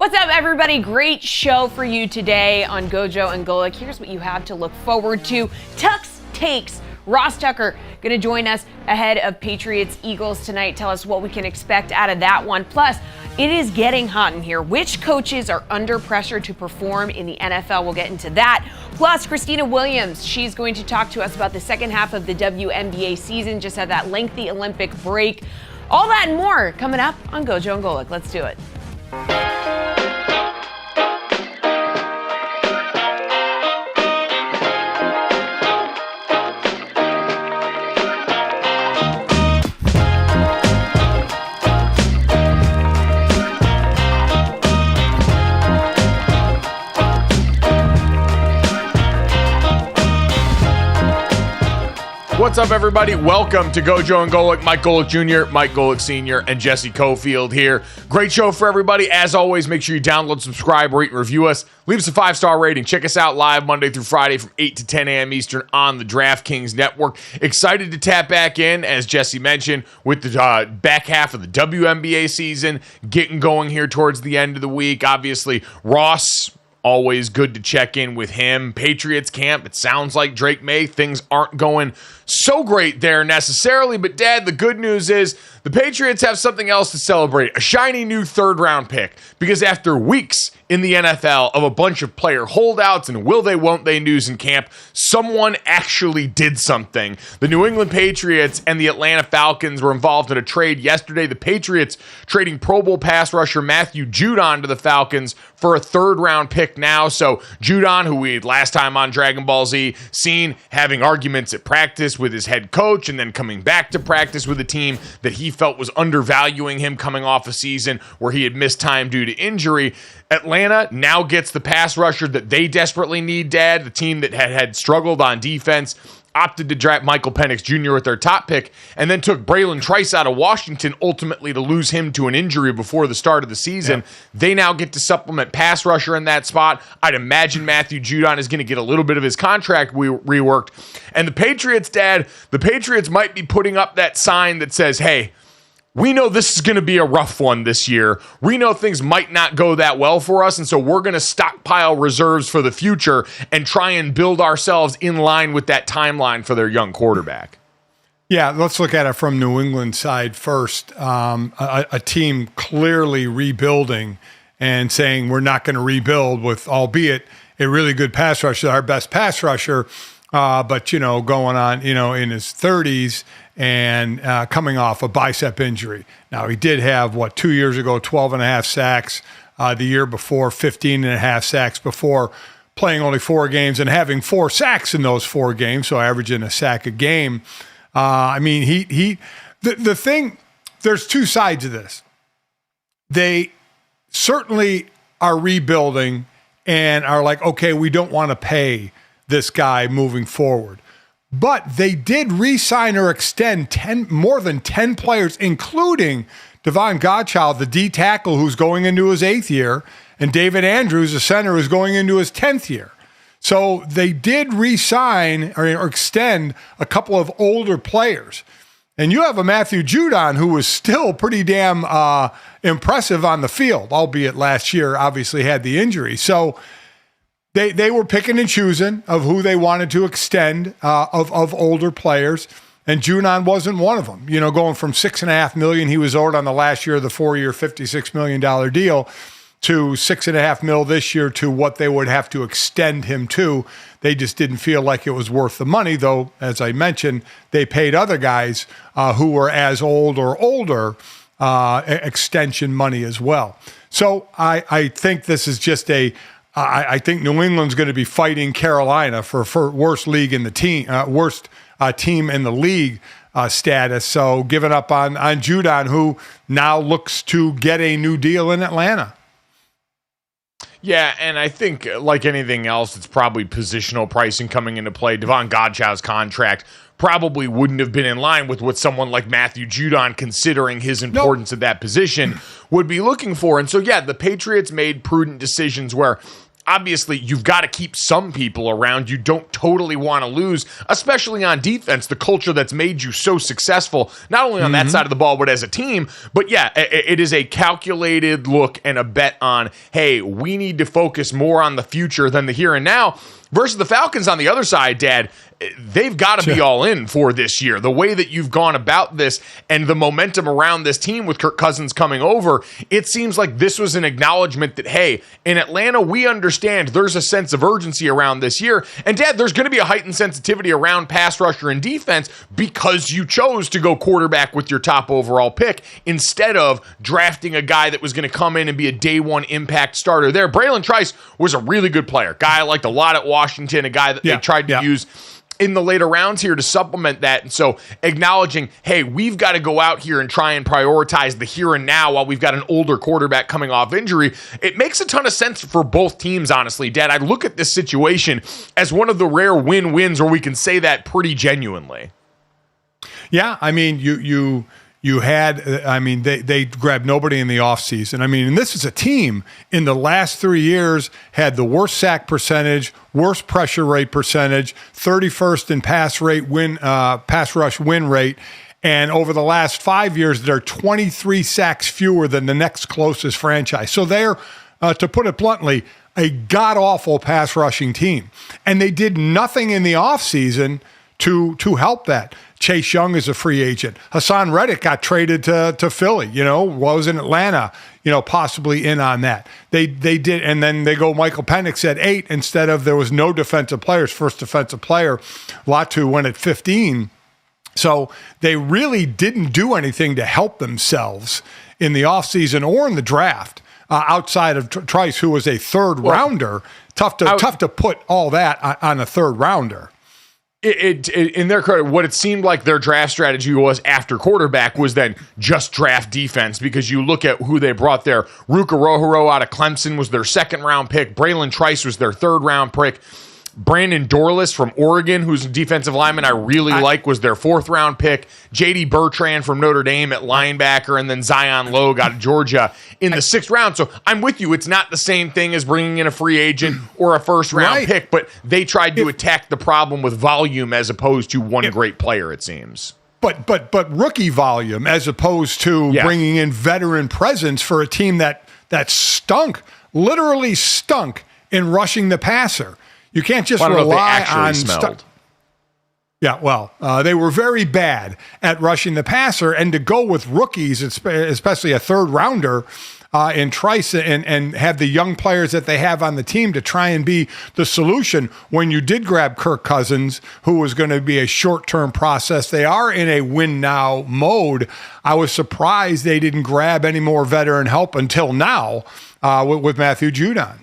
What's up, everybody? Great show for you today on Gojo and Golic. Here's what you have to look forward to. Tuck's Takes. Ross Tucker going to join us ahead of Patriots Eagles tonight. Tell us what we can expect out of that one. Plus, it is getting hot in here. Which coaches are under pressure to perform in the NFL? We'll get into that. Plus, Khristina Williams, she's going to talk to us about the second half of the WNBA season. Just had that lengthy Olympic break. All that and more coming up on Gojo and Golic. Let's do it. What's up, everybody? Welcome to Gojo and Golic. Mike Golic Jr., Mike Golic Sr., and Jesse Cofield here. Great show for everybody. As always, make sure you download, subscribe, rate, and review us. Leave us a 5-star rating. Check us out live Monday through Friday from 8 to 10 a.m. Eastern on the DraftKings Network. Excited to tap back in, as Jesse mentioned, with the back half of the WNBA season getting going here towards the end of the week. Obviously, Ross, always good to check in with him. Patriots camp, it sounds like Drake May, things aren't going so great there necessarily, but Dad, the good news is the Patriots have something else to celebrate, a shiny new third-round pick, because after weeks in the NFL of a bunch of player holdouts and will they, won't they news in camp, someone actually did something. The New England Patriots and the Atlanta Falcons were involved in a trade yesterday. The Patriots trading Pro Bowl pass rusher Matthew Judon to the Falcons for a third-round pick now. So Judon, who we last time on Dragon Ball Z seen having arguments at practice with his head coach and then coming back to practice with a team that he felt was undervaluing him coming off a season where he had missed time due to injury. Atlanta now gets the pass rusher that they desperately need, Dad. The team that had struggled on defense opted to draft Michael Penix Jr. with their top pick and then took Braylon Trice out of Washington, ultimately to lose him to an injury before the start of the season. Yeah. They now get to supplement pass rusher in that spot. I'd imagine Matthew Judon is going to get a little bit of his contract reworked. And the Patriots, Dad, the Patriots might be putting up that sign that says, hey, we know this is going to be a rough one this year. We know things might not go that well for us, and so we're going to stockpile reserves for the future and try and build ourselves in line with that timeline for their young quarterback. Yeah, let's look at it from New England side first. A team clearly rebuilding and saying we're not going to rebuild with, albeit a really good pass rusher, our best pass rusher, but, going on, in his 30s and coming off a bicep injury. Now, he did have, 2 years ago, 12 and a half sacks. The year before, 15 and a half sacks before playing only 4 games and having 4 sacks in those 4 games, so averaging a sack a game. The thing, there's 2 sides of this. They certainly are rebuilding and are like, okay, we don't want to pay this guy moving forward. But they did re-sign or extend more than 10 players, including Devon Godchild, the D tackle who's going into his 8th year, and David Andrews, the center, who's going into his 10th year. So they did re-sign or extend a couple of older players. And you have a Matthew Judon who was still pretty damn impressive on the field, albeit last year obviously had the injury. So They were picking and choosing of who they wanted to extend of older players, and Judon wasn't one of them. Going from $6.5 million he was owed on the last year of the 4-year, $56 million deal to $6.5 million this year to what they would have to extend him to. They just didn't feel like it was worth the money, though, as I mentioned, they paid other guys who were as old or older extension money as well. So I think this is just I think New England's going to be fighting Carolina for worst league in the team, worst team in the league status. So giving up on Judon, who now looks to get a new deal in Atlanta. Yeah, and I think, like anything else, it's probably positional pricing coming into play. Devon Godchaux's contract probably wouldn't have been in line with what someone like Matthew Judon, considering his importance at that position, would be looking for. And so, yeah, the Patriots made prudent decisions where obviously you've got to keep some people around. You don't totally want to lose, especially on defense, the culture that's made you so successful, not only on that side of the ball, but as a team. But yeah, it is a calculated look and a bet on, hey, we need to focus more on the future than the here and now. Versus the Falcons on the other side, Dad, they've got to be all in for this year. The way that you've gone about this and the momentum around this team with Kirk Cousins coming over, it seems like this was an acknowledgement that, hey, in Atlanta, we understand there's a sense of urgency around this year. And, Dad, there's going to be a heightened sensitivity around pass rusher and defense because you chose to go quarterback with your top overall pick instead of drafting a guy that was going to come in and be a day one impact starter there. Braylon Trice was a really good player, guy I liked a lot at Washington, a guy that they tried to use in the later rounds here to supplement that. And so acknowledging, hey, we've got to go out here and try and prioritize the here and now while we've got an older quarterback coming off injury. It makes a ton of sense for both teams, honestly. Dad, I look at this situation as one of the rare win-wins where we can say that pretty genuinely. Yeah, I mean, you had, they grabbed nobody in the offseason. I mean, and this is a team in the last 3 years had the worst sack percentage, worst pressure rate percentage, 31st in pass rush win rate. And over the last 5 years, they're 23 sacks fewer than the next closest franchise. So they're, to put it bluntly, a god-awful pass rushing team. And they did nothing in the offseason to help that. Chase Young is a free agent. Hassan Reddick got traded to Philly, was in Atlanta, possibly in on that. They did, and then they go Michael Penix at 8 instead of there was no defensive players. First defensive player, Latu went at 15. So they really didn't do anything to help themselves in the offseason or in the draft outside of Trice, who was a third rounder. Tough to put all that on a third rounder. In their credit, what it seemed like their draft strategy was after quarterback was then just draft defense, because you look at who they brought there. Ruka Rohoro out of Clemson was their second-round pick. Braylon Trice was their third-round pick. Brandon Dorlus from Oregon, who's a defensive lineman I really like, was their fourth-round pick. J.D. Bertrand from Notre Dame at linebacker, and then Zion Logue out of Georgia in the sixth round. So I'm with you. It's not the same thing as bringing in a free agent or a first-round pick, but they tried to attack the problem with volume as opposed to one great player, it seems. But rookie volume as opposed to bringing in veteran presence for a team that stunk, literally stunk in rushing the passer. You can't just rely on stuff. Yeah, well, they were very bad at rushing the passer, and to go with rookies, especially a third rounder in Trice, and have the young players that they have on the team to try and be the solution when you did grab Kirk Cousins, who was going to be a short-term process. They are in a win-now mode. I was surprised they didn't grab any more veteran help until now with Matthew Judon.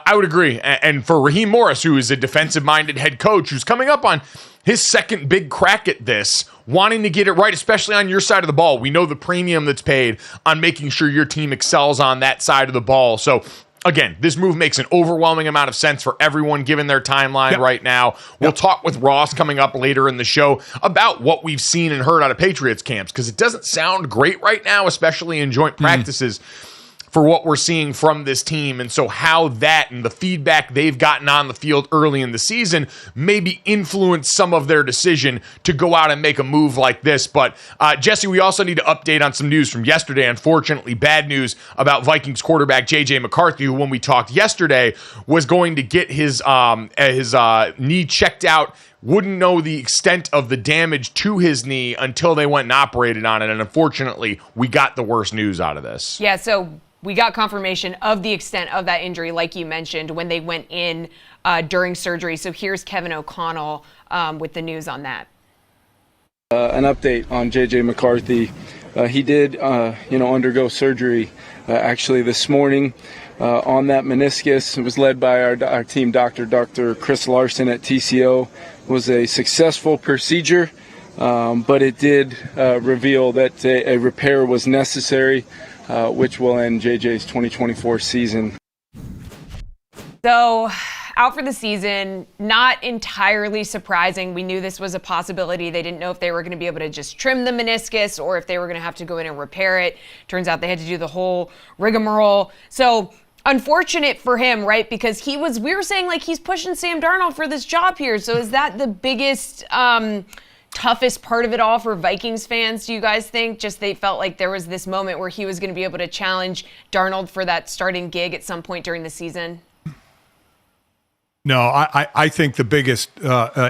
I would agree. And for Raheem Morris, who is a defensive-minded head coach who's coming up on his second big crack at this, wanting to get it right, especially on your side of the ball. We know the premium that's paid on making sure your team excels on that side of the ball. So, again, this move makes an overwhelming amount of sense for everyone given their timeline right now. We'll talk with Ross coming up later in the show about what we've seen and heard out of Patriots camps, because it doesn't sound great right now, especially in joint practices, for what we're seeing from this team. And so how that and the feedback they've gotten on the field early in the season maybe influence some of their decision to go out and make a move like this. But Jesse, we also need to update on some news from yesterday. Unfortunately, bad news about Vikings quarterback J.J. McCarthy, who when we talked yesterday was going to get his knee checked out. Wouldn't know the extent of the damage to his knee until they went and operated on it. And unfortunately, we got the worst news out of this. Yeah, so we got confirmation of the extent of that injury, like you mentioned, when they went in during surgery. So here's Kevin O'Connell with the news on that. An update on J.J. McCarthy. He did, undergo surgery actually this morning on that meniscus. It was led by our team doctor, Dr. Chris Larson at TCO. It was a successful procedure, but it did reveal that a repair was necessary, which will end JJ's 2024 season. So, out for the season, not entirely surprising. We knew this was a possibility. They didn't know if they were going to be able to just trim the meniscus or if they were going to have to go in and repair it. Turns out they had to do the whole rigmarole. So, unfortunate for him, right? Because we were saying like he's pushing Sam Darnold for this job here. So, is that the biggest, toughest part of it all for Vikings fans, do you guys think? Just they felt like there was this moment where he was going to be able to challenge Darnold for that starting gig at some point during the season? No, I think the biggest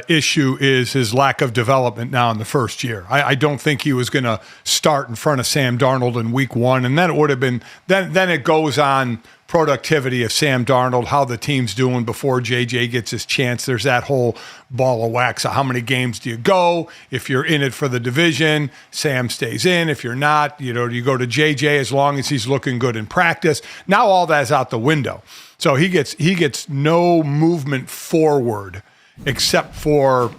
issue is his lack of development now in the first year. I don't think he was going to start in front of Sam Darnold in week one, and then it would have been then it goes on productivity of Sam Darnold, how the team's doing before JJ gets his chance. There's that whole ball of wax. So how many games do you go? If you're in it for the division, Sam stays in. If you're not, you go to JJ as long as he's looking good in practice. Now all that's out the window. So he gets no movement forward except for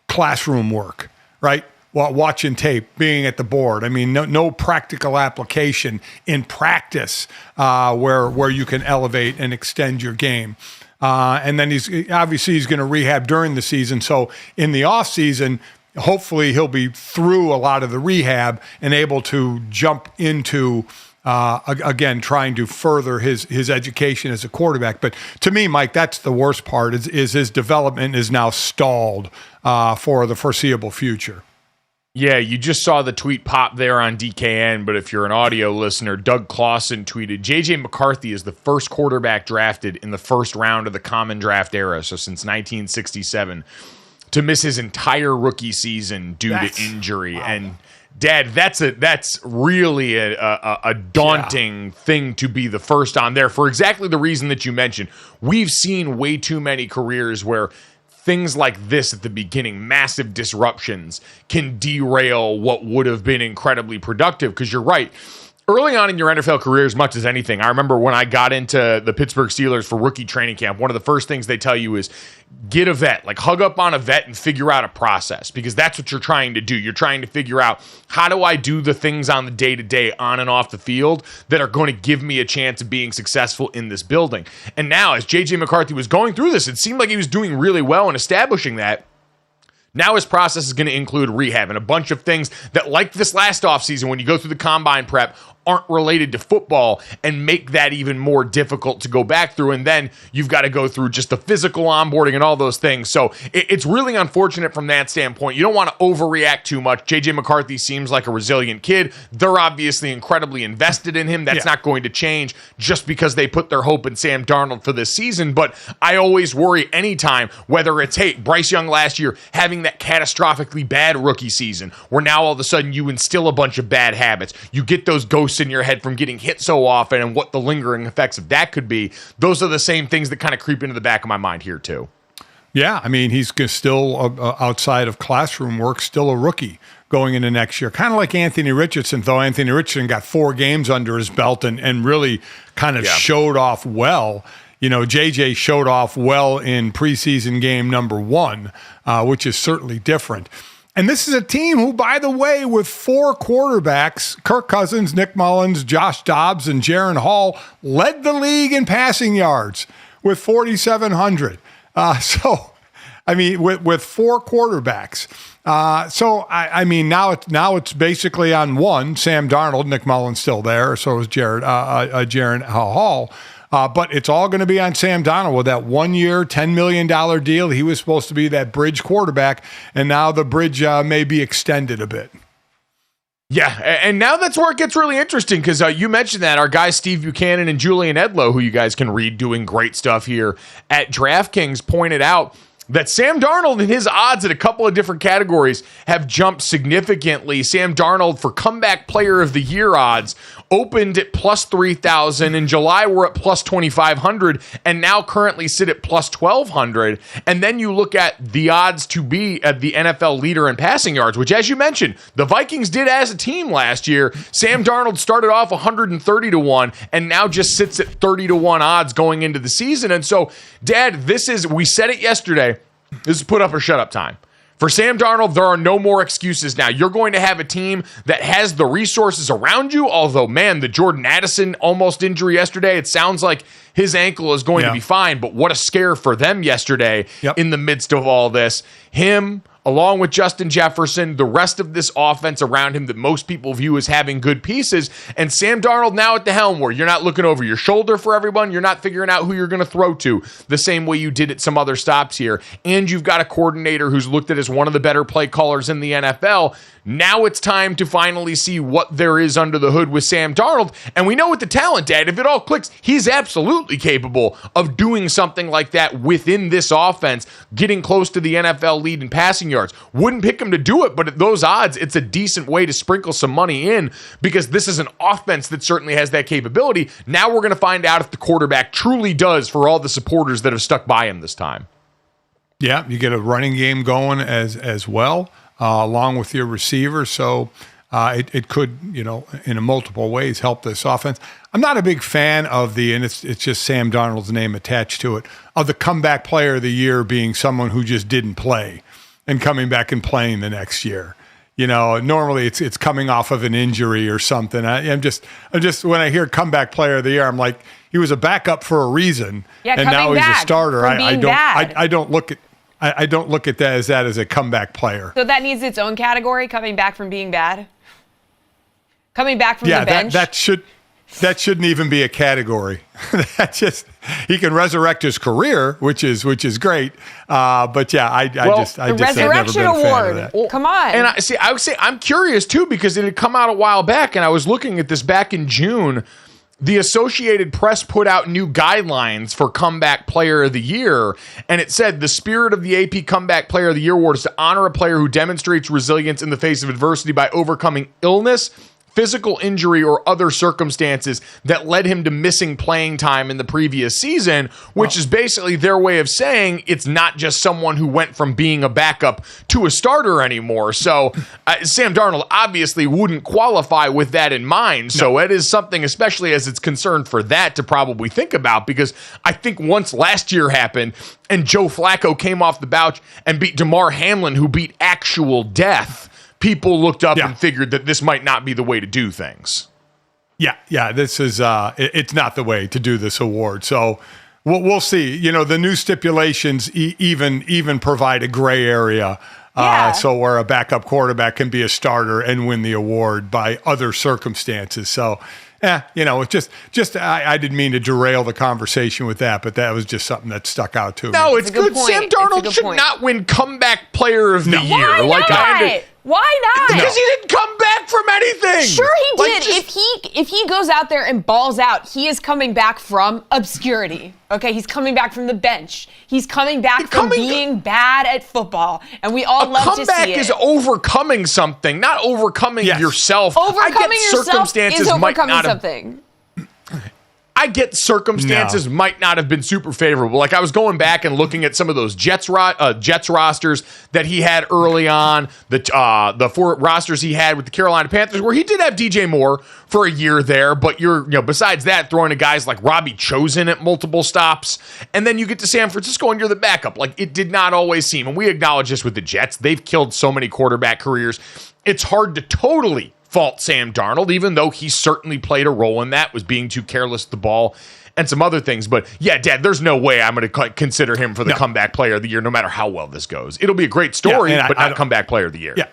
classroom work, right? Watching tape, being at the board. I mean, no practical application in practice where you can elevate and extend your game. And then he's going to rehab during the season. So in the off season, hopefully he'll be through a lot of the rehab and able to jump into again, trying to further his education as a quarterback. But to me, Mike, that's the worst part is his development is now stalled for the foreseeable future. Yeah, you just saw the tweet pop there on DKN, but if you're an audio listener, Doug Clawson tweeted, J.J. McCarthy is the first quarterback drafted in the first round of the common draft era, so since 1967, to miss his entire rookie season due to injury. Wow. And Dad, that's really a daunting thing to be the first on there for exactly the reason that you mentioned. We've seen way too many careers where things like this at the beginning, massive disruptions, can derail what would have been incredibly productive. Because you're right. Early on in your NFL career, as much as anything, I remember when I got into the Pittsburgh Steelers for rookie training camp, one of the first things they tell you is get a vet, like hug up on a vet and figure out a process, because that's what you're trying to do. You're trying to figure out, how do I do the things on the day-to-day on and off the field that are going to give me a chance of being successful in this building? And now, as J.J. McCarthy was going through this, it seemed like he was doing really well in establishing that. Now his process is going to include rehab and a bunch of things that, like this last offseason, when you go through the combine prep, aren't related to football and make that even more difficult to go back through. And then you've got to go through just the physical onboarding and all those things. So it's really unfortunate from that standpoint. You don't want to overreact too much. J.J. McCarthy seems like a resilient kid. They're obviously incredibly invested in him. That's not going to change just because they put their hope in Sam Darnold for this season. But I always worry anytime, whether it's, hey, Bryce Young last year having that catastrophically bad rookie season, where now all of a sudden you instill a bunch of bad habits. You get those ghosts in your head from getting hit so often and what the lingering effects of that could be. Those are the same things that kind of creep into the back of my mind here too. Yeah, I mean, he's still, outside of classroom work, still a rookie going into next year. Kind of like Anthony Richardson, though Anthony Richardson got 4 games under his belt and really kind of showed off well. You know, JJ showed off well in preseason game number 1, which is certainly different. And this is a team who, by the way, with 4 quarterbacks, Kirk Cousins, Nick Mullins, Josh Dobbs, and Jaron Hall, led the league in passing yards with 4,700. So, I mean, with 4 quarterbacks. I mean, now it's basically on one. Sam Darnold, Nick Mullins still there, so is Jaron Hall. But it's all going to be on Sam Darnold with that 1-year, $10 million deal. He was supposed to be that bridge quarterback, and now the bridge may be extended a bit. Yeah, and now that's where it gets really interesting, because you mentioned that our guys Steve Buchanan and Julian Edlow, who you guys can read doing great stuff here at DraftKings, pointed out that Sam Darnold and his odds at a couple of different categories have jumped significantly. Sam Darnold for comeback player of the year odds opened at plus 3,000. In July, we're at plus 2,500, and now currently sit at plus 1,200. And then you look at the odds to be at the NFL leader in passing yards, which, as you mentioned, the Vikings did as a team last year. Sam Darnold started off 130 to 1 and now just sits at 30 to 1 odds going into the season. And so, Dad, we said it yesterday, this is put up or shut up time. For Sam Darnold, there are no more excuses now. You're going to have a team that has the resources around you, although, man, the Jordan Addison almost injury yesterday, it sounds like his ankle is going to be fine, but what a scare for them yesterday in the midst of all this. Him, along with Justin Jefferson, the rest of this offense around him that most people view as having good pieces, and Sam Darnold now at the helm where you're not looking over your shoulder for everyone, you're not figuring out who you're going to throw to the same way you did at some other stops here, and you've got a coordinator who's looked at as one of the better play callers in the NFL. Now it's time to finally see what there is under the hood with Sam Darnold, and we know with the talent, Dad, if it all clicks, he's absolutely capable of doing something like that within this offense, getting close to the NFL lead in passing yards. Wouldn't pick him to do it, but at those odds, it's a decent way to sprinkle some money in because this is an offense that certainly has that capability. Now we're going to find out if the quarterback truly does for all the supporters that have stuck by him this time. Yeah, you get a running game going as well, along with your receiver. So it could, in multiple ways help this offense. I'm not a big fan of and it's just Sam Darnold's name attached to it, of the comeback player of the year being someone who just didn't play and coming back and playing the next year. Normally it's coming off of an injury or something. I'm just when I hear comeback player of the year, I'm like, he was a backup for a reason, and now he's a starter. I don't look at that as a comeback player. So that needs its own category, coming back from being bad? Coming back from the bench? That shouldn't even be a category. He can resurrect his career, which is great. But yeah, I just resurrection have never been a fan award. of that. Come on. And I would say I'm curious too because it had come out a while back, and I was looking at this back in June. The Associated Press put out new guidelines for Comeback Player of the Year, and it said the spirit of the AP Comeback Player of the Year award is to honor a player who demonstrates resilience in the face of adversity by overcoming illness, physical injury, or other circumstances that led him to missing playing time in the previous season, which is basically their way of saying it's not just someone who went from being a backup to a starter anymore. So Sam Darnold obviously wouldn't qualify with that in mind. So it is something, especially as it's concerned for that, to probably think about, because I think once last year happened and Joe Flacco came off the bench and beat DeMar Hamlin, who beat actual death, people looked up and figured that this might not be the way to do things. Yeah, this is it's not the way to do this award. So we'll see. The new stipulations even provide a gray area. So where a backup quarterback can be a starter and win the award by other circumstances. So, it's just I didn't mean to derail the conversation with that, but that was just something that stuck out to me. No, it's good. Sam Darnold should not win Comeback Player of the Year. Why not? Why not? Because he didn't come back from anything. Sure he did. If he goes out there and balls out, he is coming back from obscurity. Okay, he's coming back from the bench. He's coming back from being bad at football, and we all love to see it. A comeback is overcoming something, not overcoming yourself. Overcoming yourself is overcoming something. I get circumstances might not have been super favorable. Like I was going back and looking at some of those Jets rosters that he had early on, the four rosters he had with the Carolina Panthers, where he did have DJ Moore for a year there, but besides that, throwing to guys like Robbie Chosen at multiple stops, and then you get to San Francisco and you're the backup. Like it did not always seem, and we acknowledge this with the Jets, they've killed so many quarterback careers. It's hard to totally fault Sam Darnold, even though he certainly played a role in that, was being too careless with the ball and some other things. But yeah, Dad, there's no way I'm going to consider him for the Comeback Player of the Year, no matter how well this goes. It'll be a great story, but not Comeback Player of the Year. Yeah.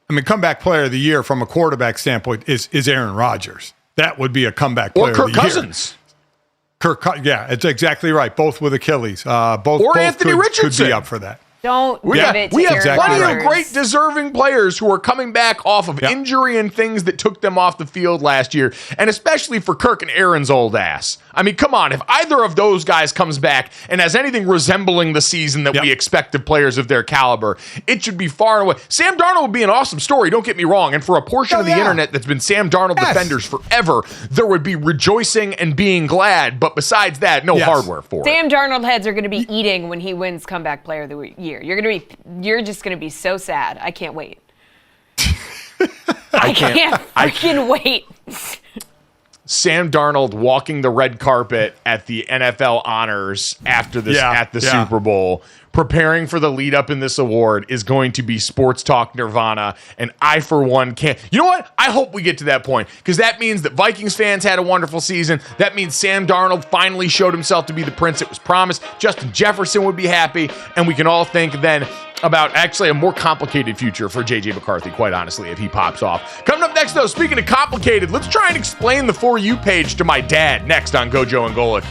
I mean, Comeback Player of the Year from a quarterback standpoint is Aaron Rodgers. That would be a Comeback Player of the Year. Or Kirk Cousins. Yeah, it's exactly right. Both with Achilles. Both Anthony Richardson could be up for that. Don't We give got, it to we have Aaron plenty Rodgers. of great deserving players who are coming back off of injury and things that took them off the field last year, and especially for Kirk and Aaron's old ass. I mean, come on, if either of those guys comes back and has anything resembling the season that we expect of players of their caliber, it should be far and away. Sam Darnold would be an awesome story, don't get me wrong, and for a portion of the internet that's been Sam Darnold defenders forever, there would be rejoicing and being glad, but besides that, no hardware for it. Sam Darnold heads are going to be eating when he wins Comeback Player of the Year. You're just going to be so sad. I can't wait. I can't freaking wait. Sam Darnold walking the red carpet at the NFL honors after this at the Super Bowl, preparing for the lead up in this award is going to be sports talk nirvana. And I, for one, can't. You know what? I hope we get to that point, because that means that Vikings fans had a wonderful season. That means Sam Darnold finally showed himself to be the prince that was promised. Justin Jefferson would be happy, and we can all think then about actually a more complicated future for J.J. McCarthy, quite honestly, if he pops off. Coming up next, though, speaking of complicated, let's try and explain the For You page to my dad next on Gojo and Golic.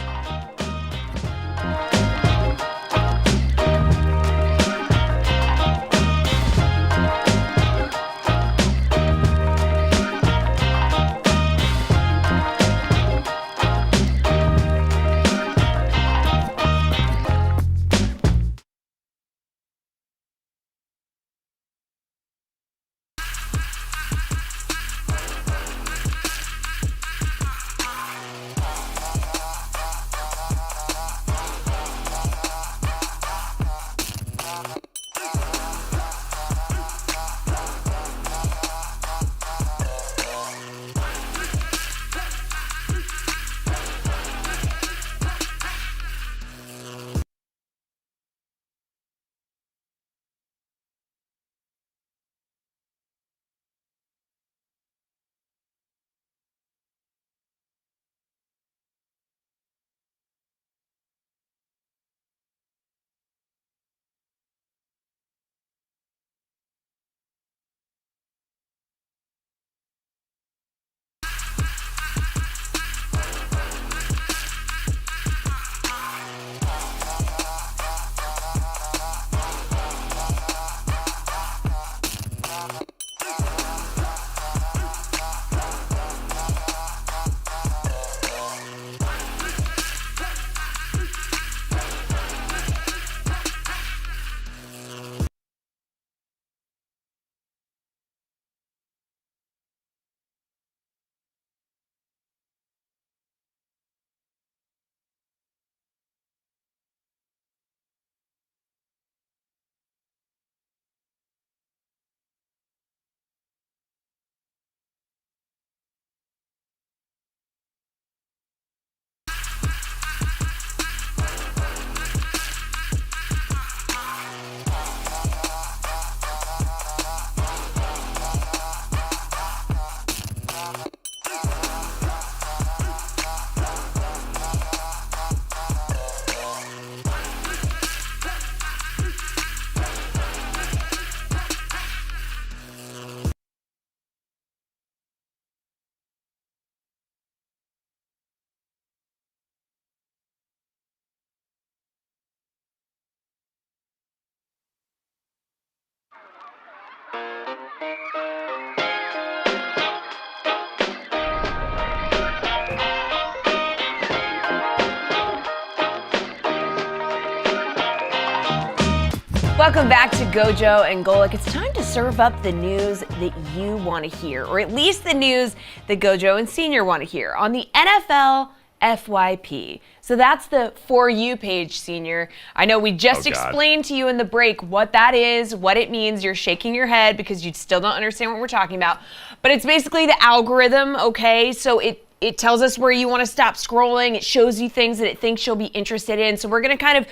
Welcome back to Gojo and Golic. It's time to serve up the news that you want to hear, or at least the news that Gojo and Senior want to hear on the NFL FYP. So that's the For You page, Senior. I know we just explained to you in the break what that is, what it means. You're shaking your head because you still don't understand what we're talking about. But it's basically the algorithm, okay? So it tells us where you want to stop scrolling. It shows you things that it thinks you'll be interested in. So we're going to kind of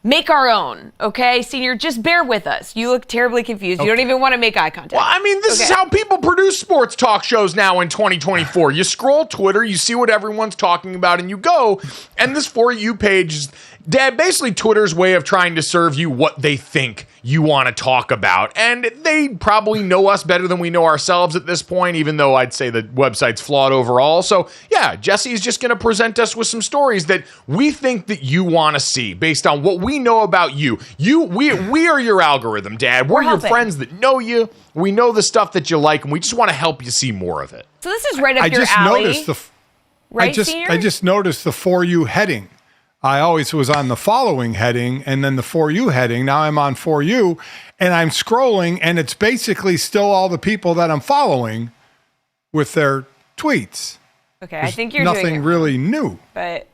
make our own, okay? Senior, just bear with us. You look terribly confused. You don't even want to make eye contact. Well, I mean, this is how people produce sports talk shows now in 2024. You scroll Twitter, you see what everyone's talking about, and you go, and this For You page is basically Twitter's way of trying to serve you what they think you want to talk about. And they probably know us better than we know ourselves at this point, even though I'd say the website's flawed overall. So yeah, Jesse's just going to present us with some stories that we think that you want to see based on what we we know about you. We are your algorithm, Dad. We're your helping. friends that know you. We know the stuff that you like, and we just want to help you see more of it. So this is right up your alley. Senior? I just noticed the For You heading. I always was on the following heading and then the For You heading. Now I'm on For You, and I'm scrolling, and it's basically still all the people that I'm following with their tweets. Okay, There's I think you're nothing doing it really new. But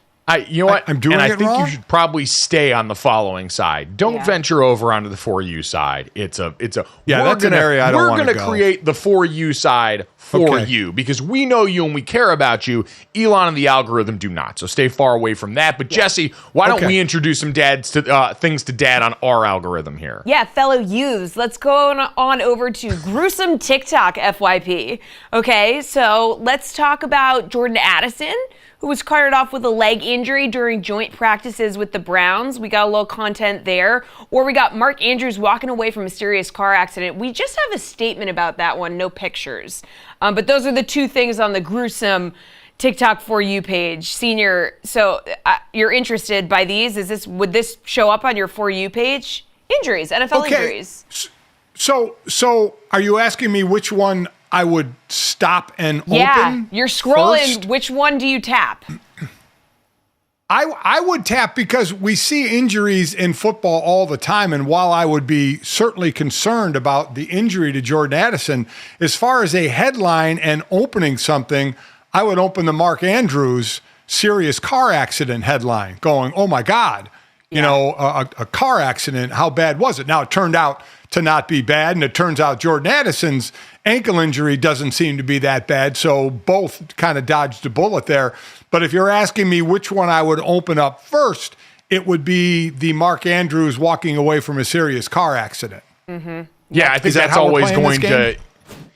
You know what? I'm doing and it I think wrong? you should probably stay on the following side. Don't venture over onto the For You side. It's a that's an area I don't want to go. We're going to create the For You side for you because we know you and we care about you. Elon and the algorithm do not. So stay far away from that. But Jesse, why don't we introduce some things to Dad on our algorithm here? yeah, fellow youths, let's go on over to gruesome TikTok FYP. Okay, so let's talk about Jordan Addison, who was carted off with a leg injury during joint practices with the Browns. We got a little content there. Or we got Mark Andrews walking away from a serious car accident. We just have a statement about that one, no pictures. But those are the two things on the gruesome TikTok For You page. Senior, so you're interested by these? Would this show up on your For You page? Injuries, NFL injuries. So are you asking me which one I would stop and open? Yeah, you're scrolling. first? Which one do you tap? I would tap because we see injuries in football all the time. And while I would be certainly concerned about the injury to Jordan Addison, as far as a headline and opening something, I would open the Mark Andrews serious car accident headline going, oh my God, a car accident. How bad was it? Now it turned out to not be bad. And it turns out Jordan Addison's ankle injury doesn't seem to be that bad. So both kind of dodged a bullet there. But if you're asking me which one I would open up first, it would be the Mark Andrews walking away from a serious car accident. Mm-hmm. Yeah, I think that's always going to.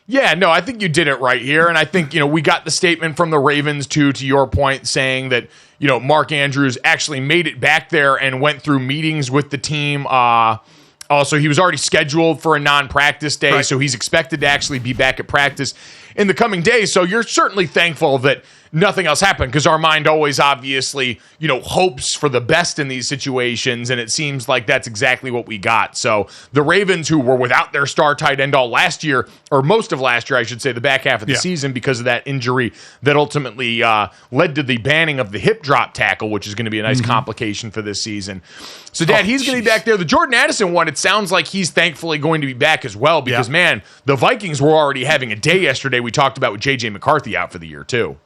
Yeah, no, I think you did it right here. And I think, we got the statement from the Ravens, too, to your point, saying that, Mark Andrews actually made it back there and went through meetings with the team. Also, he was already scheduled for a non-practice day, so he's expected to actually be back at practice in the coming days. So you're certainly thankful that nothing else happened because our mind always obviously, hopes for the best in these situations, and it seems like that's exactly what we got. So the Ravens, who were without their star tight end all last year, or most of last year, I should say, the back half of the season because of that injury that ultimately led to the banning of the hip drop tackle, which is going to be a nice complication for this season. So, Dad, he's going to be back there. The Jordan Addison one, it sounds like he's thankfully going to be back as well because, man, the Vikings were already having a day yesterday. We talked about with J.J. McCarthy out for the year, too.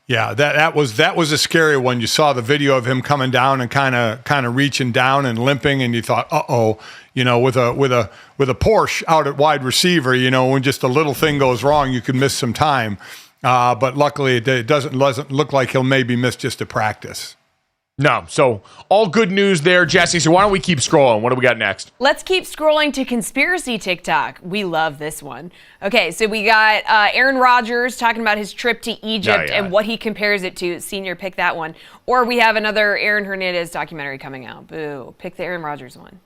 Yeah, that was a scary one. You saw the video of him coming down and kind of reaching down and limping, and you thought, with a Porsche out at wide receiver, when just a little thing goes wrong, you could miss some time. But luckily, it doesn't look like he'll maybe miss just a practice. No, so all good news there, Jesse. So why don't we keep scrolling? What do we got next? Let's keep scrolling to conspiracy TikTok. We love this one. Okay, so we got Aaron Rodgers talking about his trip to Egypt and what he compares it to. Senior, pick that one. Or we have another Aaron Hernandez documentary coming out. Boo. Pick the Aaron Rodgers one.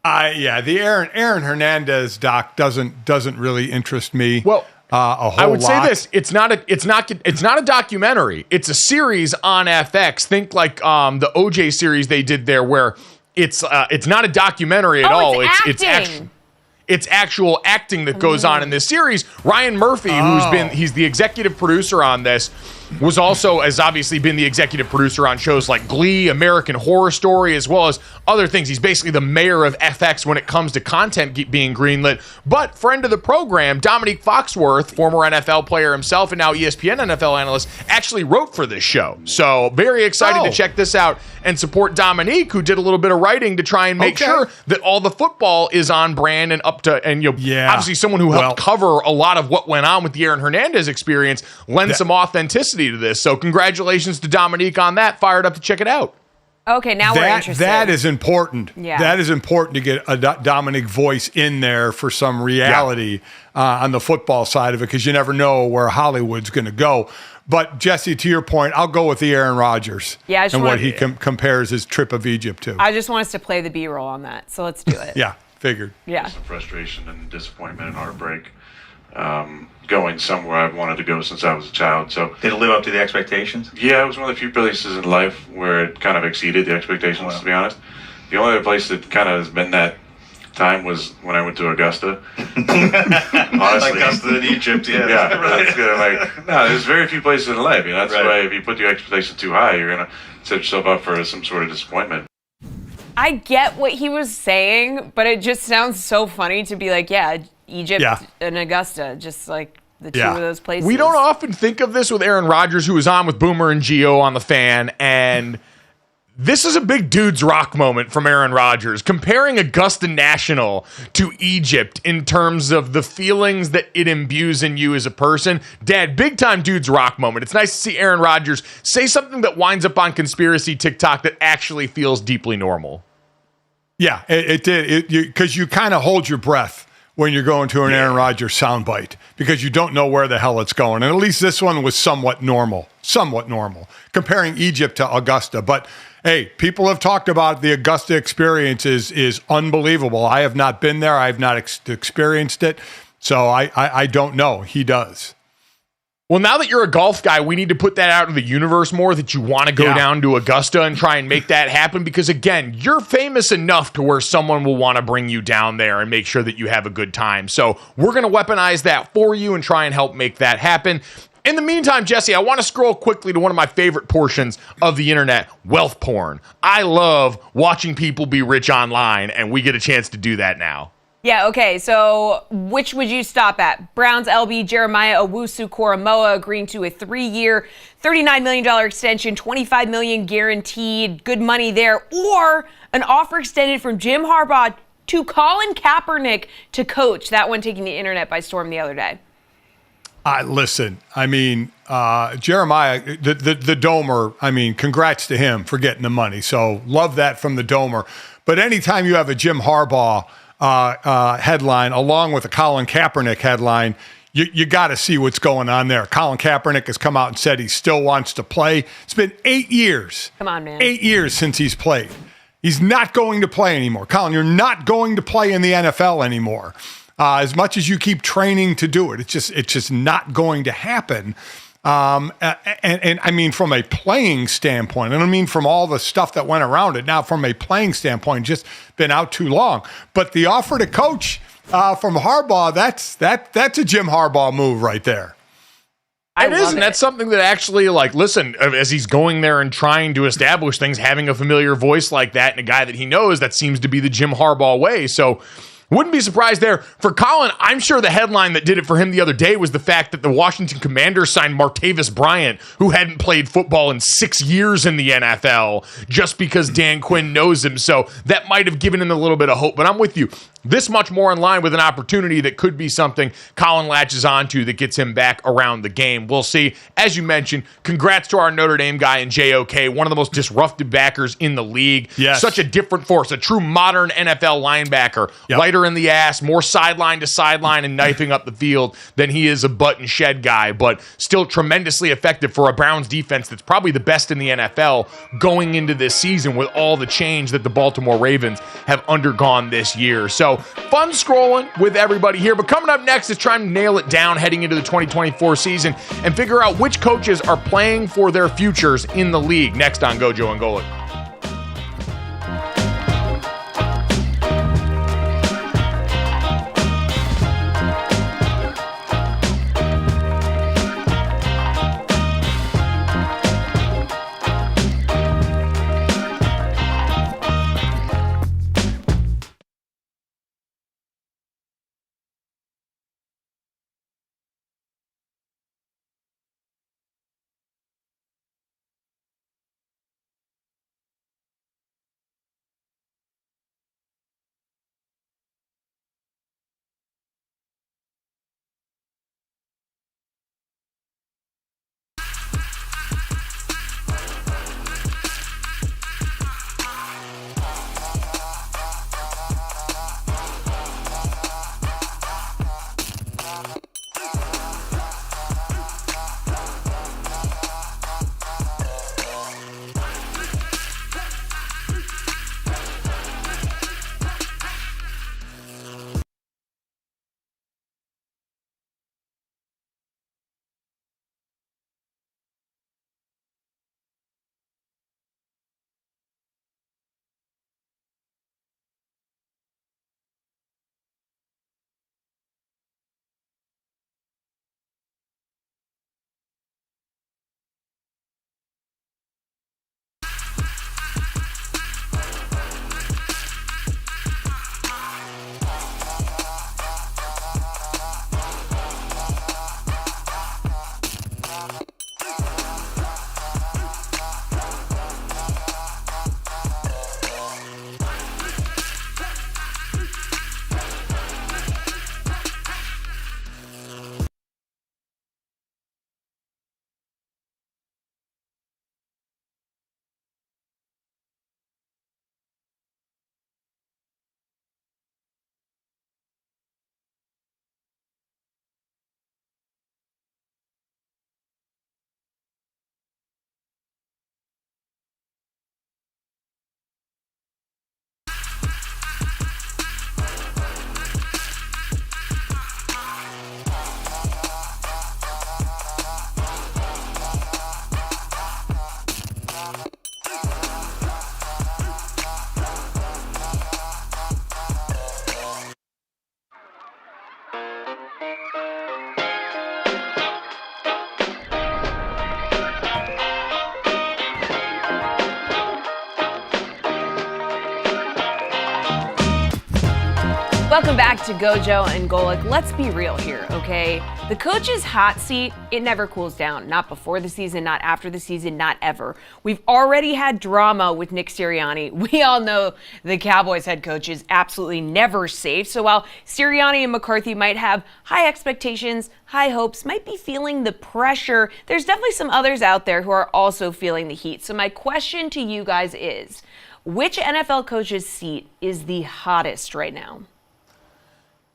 The Aaron Hernandez doc doesn't really interest me. Well, a whole I would lot. say this: it's not a documentary. It's a series on FX. Think like the OJ series they did there, where it's not a documentary at all. It's actual acting that goes on in this series. Ryan Murphy, he's the executive producer on this, has obviously been the executive producer on shows like Glee, American Horror Story, as well as other things. He's basically the mayor of FX when it comes to content being greenlit. But friend of the program, Dominique Foxworth, former NFL player himself and now ESPN NFL analyst, actually wrote for this show. So very excited to check this out and support Dominique, who did a little bit of writing to try and make sure that all the football is on brand and up to, and obviously someone who helped cover a lot of what went on with the Aaron Hernandez experience lends some authenticity to this. So congratulations to Dominique on that. Fired up to check it out. Okay, now we're interested. That is important. Yeah. That is important to get a Dominic voice in there for some reality on the football side of it, because you never know where Hollywood's going to go. But, Jesse, to your point, I'll go with the Aaron Rodgers and what he compares his trip of Egypt to. I just want us to play the B-roll on that, so let's do it. Yeah, figured. Yeah. Some frustration and disappointment and heartbreak. going somewhere I've wanted to go since I was a child. So did it live up to the expectations? Yeah, it was one of the few places in life where it kind of exceeded the expectations. Wow. To be honest, the only other place that kind of has been that time was when I went to Augusta. Honestly, Augusta in Egypt. Yeah, yeah. Right. That's good. No, there's very few places in life. That's right. Why if you put your expectations too high, you're gonna set yourself up for some sort of disappointment. I get what he was saying, but it just sounds so funny to be like, yeah, Egypt and Augusta, just like the two of those places. We don't often think of this with Aaron Rodgers, who was on with Boomer and Gio on The Fan, and this is a big dude's rock moment from Aaron Rodgers, comparing Augusta National to Egypt in terms of the feelings that it imbues in you as a person. Dad, big time dude's rock moment. It's nice to see Aaron Rodgers say something that winds up on conspiracy TikTok that actually feels deeply normal. Yeah, it did. Because you kind of hold your breath when you're going to an Aaron Rodgers soundbite because you don't know where the hell it's going. And at least this one was somewhat normal, comparing Egypt to Augusta. But hey, people have talked about the Augusta experience is unbelievable. I have not been there. I have not experienced it. So I don't know. He does. Well, now that you're a golf guy, we need to put that out in the universe more, that you want to go down to Augusta and try and make that happen. Because, again, you're famous enough to where someone will want to bring you down there and make sure that you have a good time. So we're going to weaponize that for you and try and help make that happen. In the meantime, Jesse, I want to scroll quickly to one of my favorite portions of the internet, wealth porn. I love watching people be rich online, and we get a chance to do that now. Yeah, okay, so which would you stop at? Browns LB Jeremiah Owusu-Koramoah agreeing to a 3-year, $39 million extension, $25 million guaranteed, good money there, or an offer extended from Jim Harbaugh to Colin Kaepernick to coach? That one taking the internet by storm the other day. Listen, I mean, Jeremiah, the Domer, I mean, congrats to him for getting the money. So love that from the Domer. But anytime you have a Jim Harbaugh headline along with a Colin Kaepernick headline, you got to see what's going on there. Colin Kaepernick has come out and said he still wants to play. It's been 8 years. Come on, man. 8 years since he's played. He's not going to play anymore. Colin, you're not going to play in the NFL anymore. As much as you keep training to do it, it's just not going to happen. And I mean, from a playing standpoint, I don't mean from all the stuff that went around it. Now, from a playing standpoint, just been out too long. But the offer to coach from Harbaugh, that's a Jim Harbaugh move right there. It is, and that's something that actually, like, listen, as he's going there and trying to establish things, having a familiar voice like that and a guy that he knows, that seems to be the Jim Harbaugh way. So wouldn't be surprised there. For Colin, I'm sure the headline that did it for him the other day was the fact that the Washington Commanders signed Martavis Bryant, who hadn't played football in 6 years in the NFL, just because Dan Quinn knows him. So that might have given him a little bit of hope. But I'm with you. This much more in line with an opportunity that could be something Colin latches onto that gets him back around the game. We'll see. As you mentioned, congrats to our Notre Dame guy in JOK, one of the most disruptive backers in the league. Yes. Such a different force, a true modern NFL linebacker. Yep. Lighter in the ass, more sideline to sideline and knifing up the field than he is a butt and shed guy, but still tremendously effective for a Browns defense that's probably the best in the NFL going into this season with all the change that the Baltimore Ravens have undergone this year. So fun scrolling with everybody here, but coming up next is trying to nail it down heading into the 2024 season and figure out which coaches are playing for their futures in the league. Next on Gojo and Golic. Welcome back to Gojo and Golic. Let's be real here, okay? The coach's hot seat, it never cools down. Not before the season, not after the season, not ever. We've already had drama with Nick Sirianni. We all know the Cowboys head coach is absolutely never safe. So while Sirianni and McCarthy might have high expectations, high hopes, might be feeling the pressure, there's definitely some others out there who are also feeling the heat. So my question to you guys is, which NFL coach's seat is the hottest right now?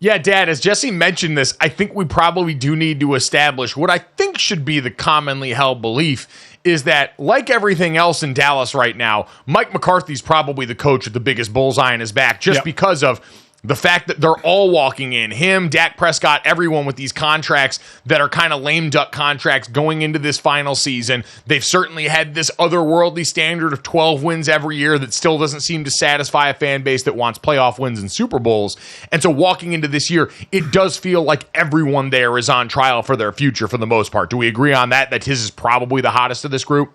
Yeah, Dad, as Jesse mentioned this, I think we probably do need to establish what I think should be the commonly held belief is that, like everything else in Dallas right now, Mike McCarthy's probably the coach with the biggest bullseye in his back just because of the fact that they're all walking in. Him, Dak Prescott, everyone with these contracts that are kind of lame duck contracts going into this final season. They've certainly had this otherworldly standard of 12 wins every year that still doesn't seem to satisfy a fan base that wants playoff wins and Super Bowls. And so walking into this year, it does feel like everyone there is on trial for their future for the most part. Do we agree on that his is probably the hottest of this group?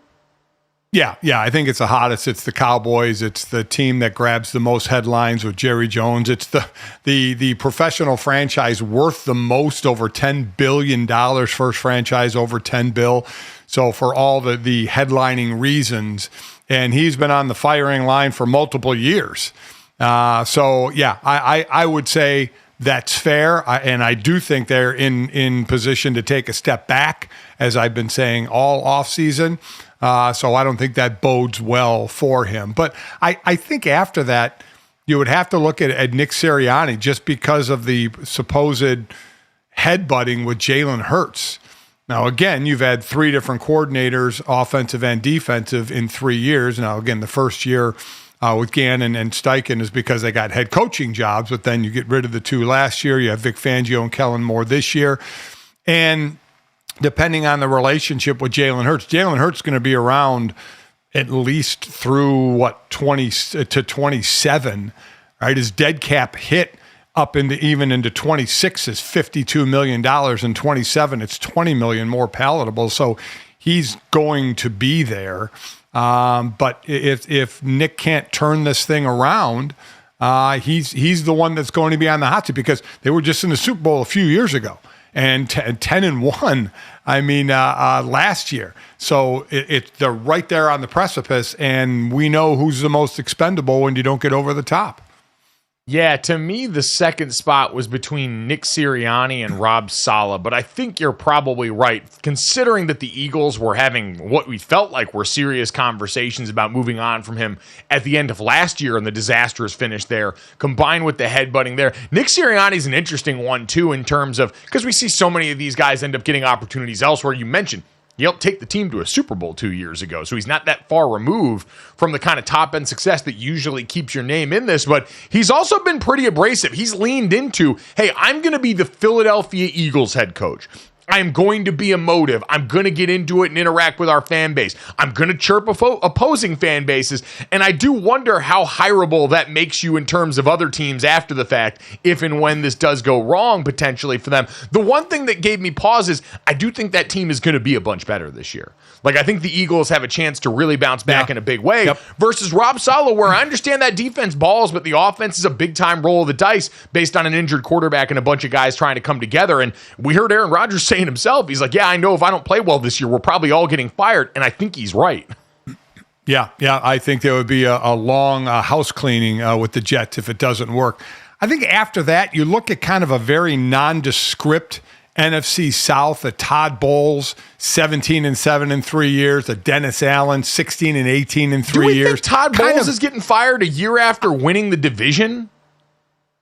Yeah, I think it's the hottest. It's the Cowboys. It's the team that grabs the most headlines with Jerry Jones. It's the professional franchise worth the most, over $10 billion, first franchise over $10 billion. So for all the headlining reasons, and he's been on the firing line for multiple years. I would say that's fair, and I do think they're in position to take a step back, as I've been saying all offseason. So I don't think that bodes well for him. But I think after that, you would have to look at Nick Sirianni just because of the supposed headbutting with Jalen Hurts. Now, again, you've had three different coordinators, offensive and defensive, in 3 years. Now, again, the first year with Gannon and Steichen is because they got head coaching jobs, but then you get rid of the two last year. You have Vic Fangio and Kellen Moore this year. And depending on the relationship with Jalen Hurts is going to be around at least through 20 to 27, right? His dead cap hit up into 26 is $52 million, and 27 it's $20 million more palatable. So he's going to be there. But if Nick can't turn this thing around, he's the one that's going to be on the hot seat, because they were just in the Super Bowl a few years ago. And 10-1, last year. So they're right there on the precipice, and we know who's the most expendable when you don't get over the top. Yeah, to me, the second spot was between Nick Sirianni and Rob Saleh, but I think you're probably right, considering that the Eagles were having what we felt like were serious conversations about moving on from him at the end of last year and the disastrous finish there, combined with the headbutting there. Nick Sirianni's an interesting one, too, in terms of, because we see so many of these guys end up getting opportunities elsewhere. You mentioned he helped take the team to a Super Bowl 2 years ago, so he's not that far removed from the kind of top-end success that usually keeps your name in this, but he's also been pretty abrasive. He's leaned into, hey, I'm going to be the Philadelphia Eagles head coach. I'm going to be emotive. I'm going to get into it and interact with our fan base. I'm going to chirp opposing fan bases. And I do wonder how hireable that makes you in terms of other teams after the fact, if and when this does go wrong potentially for them. The one thing that gave me pause is I do think that team is going to be a bunch better this year. Like, I think the Eagles have a chance to really bounce back in a big way versus Rob Saleh, where I understand that defense balls, but the offense is a big-time roll of the dice based on an injured quarterback and a bunch of guys trying to come together. And we heard Aaron Rodgers saying himself, he's like, yeah, I know if I don't play well this year, we're probably all getting fired. And I think he's right. Yeah, I think there would be a long house cleaning with the Jets if it doesn't work. I think after that, you look at kind of a very nondescript NFC South, a Todd Bowles, 17-7 in 3 years, a Dennis Allen, 16-18 in 3 years. Do we think Todd Bowles is getting fired a year after winning the division?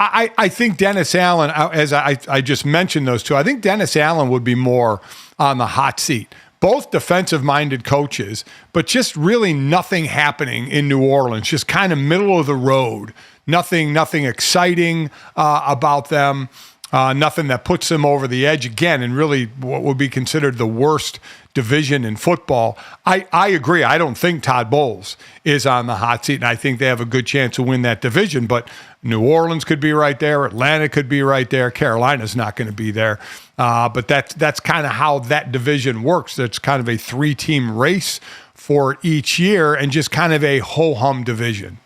I think Dennis Allen, as I just mentioned those two, I think Dennis Allen would be more on the hot seat. Both defensive-minded coaches, but just really nothing happening in New Orleans, just kind of middle of the road. Nothing exciting about them. Nothing that puts them over the edge again, and really what would be considered the worst division in football. I agree. I don't think Todd Bowles is on the hot seat, and I think they have a good chance to win that division. But New Orleans could be right there. Atlanta could be right there. Carolina's not going to be there. But that's kind of how that division works. It's kind of a 3-team race for each year and just kind of a ho-hum division.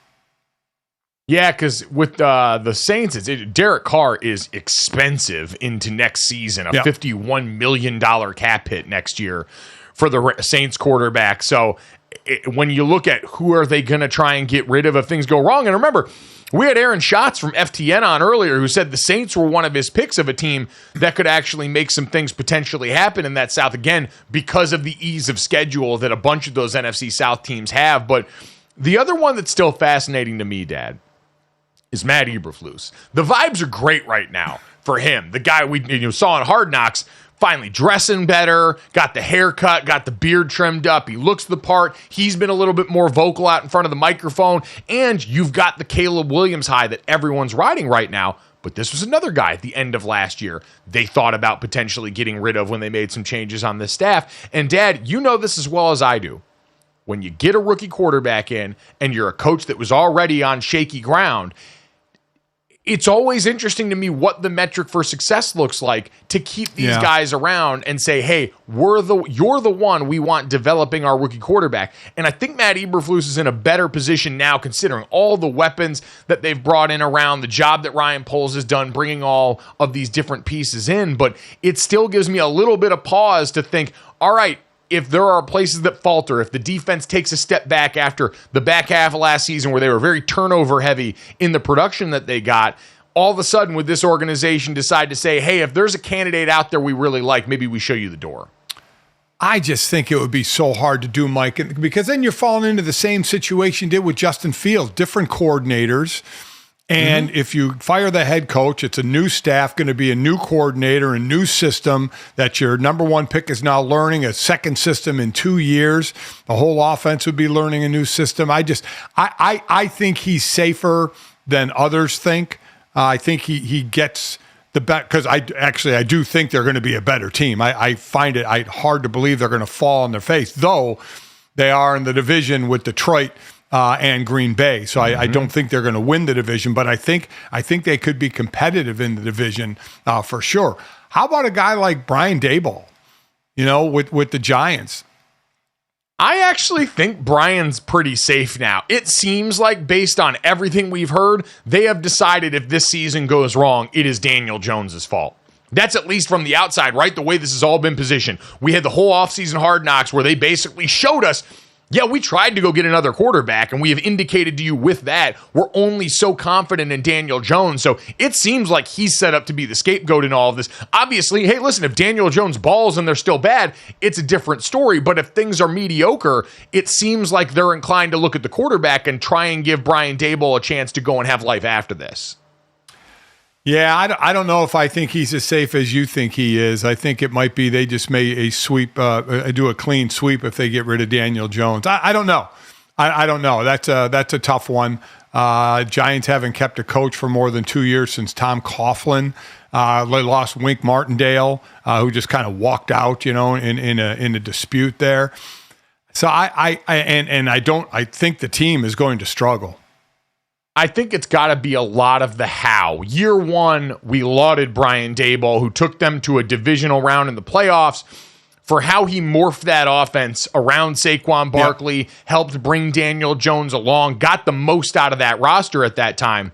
Yeah, because with the Saints, Derek Carr is expensive into next season, a $51 million cap hit next year for the Saints quarterback. So when you look at who are they going to try and get rid of if things go wrong, and remember, we had Aaron Schatz from FTN on earlier who said the Saints were one of his picks of a team that could actually make some things potentially happen in that South, again, because of the ease of schedule that a bunch of those NFC South teams have. But the other one that's still fascinating to me, Dad, is Matt Eberflus. The vibes are great right now for him. The guy we saw on Hard Knocks, finally dressing better, got the haircut, got the beard trimmed up. He looks the part. He's been a little bit more vocal out in front of the microphone. And you've got the Caleb Williams high that everyone's riding right now. But this was another guy at the end of last year they thought about potentially getting rid of when they made some changes on the staff. And Dad, you know this as well as I do. When you get a rookie quarterback in and you're a coach that was already on shaky ground, it's always interesting to me what the metric for success looks like to keep these guys around and say, hey, you're the one we want developing our rookie quarterback. And I think Matt Eberflus is in a better position now considering all the weapons that they've brought in around, the job that Ryan Poles has done bringing all of these different pieces in. But it still gives me a little bit of pause to think, all right, if there are places that falter, if the defense takes a step back after the back half of last season where they were very turnover heavy in the production that they got, all of a sudden would this organization decide to say, hey, if there's a candidate out there we really like, maybe we show you the door? I just think it would be so hard to do, Mike, because then you're falling into the same situation you did with Justin Fields, different coordinators. And if you fire the head coach, it's a new staff, going to be a new coordinator, a new system that your number one pick is now learning, a second system in 2 years. The whole offense would be learning a new system. I think he's safer than others think. I think he gets the bet because I do think they're going to be a better team. I find it hard to believe they're going to fall on their face, though they are in the division with Detroit and Green Bay. So I don't think they're going to win the division, but I think they could be competitive in the division for sure. How about a guy like Brian Daboll, with the Giants? I actually think Brian's pretty safe now. It seems like based on everything we've heard, they have decided if this season goes wrong, it is Daniel Jones's fault. That's at least from the outside, right? The way this has all been positioned. We had the whole offseason Hard Knocks where they basically showed us, yeah, we tried to go get another quarterback, and we have indicated to you with that we're only so confident in Daniel Jones. So it seems like he's set up to be the scapegoat in all of this. Obviously, hey, listen, if Daniel Jones balls and they're still bad, it's a different story. But if things are mediocre, it seems like they're inclined to look at the quarterback and try and give Brian Daboll a chance to go and have life after this. Yeah, I don't know if I think he's as safe as you think he is. I think it might be they just may do a clean sweep if they get rid of Daniel Jones. I don't know. I don't know. That's a tough one. Giants haven't kept a coach for more than 2 years since Tom Coughlin. They lost Wink Martindale, who just kind of walked out, in a dispute there. So I think the team is going to struggle. I think it's got to be a lot of the how. Year one, we lauded Brian Daboll, who took them to a divisional round in the playoffs, for how he morphed that offense around Saquon Barkley, helped bring Daniel Jones along, got the most out of that roster at that time.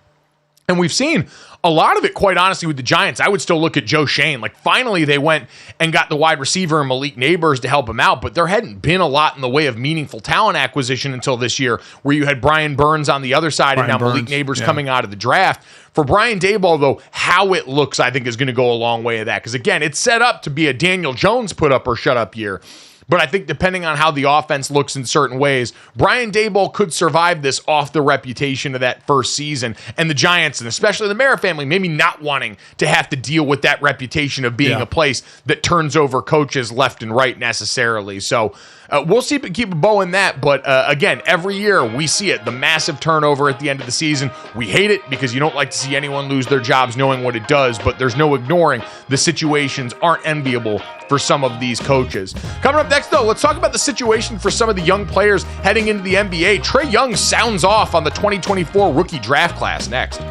And we've seen a lot of it, quite honestly, with the Giants. I would still look at Joe Shane. Like, finally, they went and got the wide receiver and Malik Neighbors to help him out, but there hadn't been a lot in the way of meaningful talent acquisition until this year, where you had Brian Burns on the other side and now Malik Neighbors coming out of the draft. For Brian Daboll, though, how it looks, I think, is going to go a long way of that. Because, again, it's set up to be a Daniel Jones put-up-or-shut-up year. But I think depending on how the offense looks in certain ways, Brian Daboll could survive this off the reputation of that first season. And the Giants, and especially the Mara family, maybe not wanting to have to deal with that reputation of being a place that turns over coaches left and right necessarily. So we'll keep a bow in that. But again, every year we see it, the massive turnover at the end of the season. We hate it because you don't like to see anyone lose their jobs knowing what it does, but there's no ignoring the situations aren't enviable for some of these coaches. Coming up next, though, let's talk about the situation for some of the young players heading into the NBA. Trae Young sounds off on the 2024 rookie draft class next.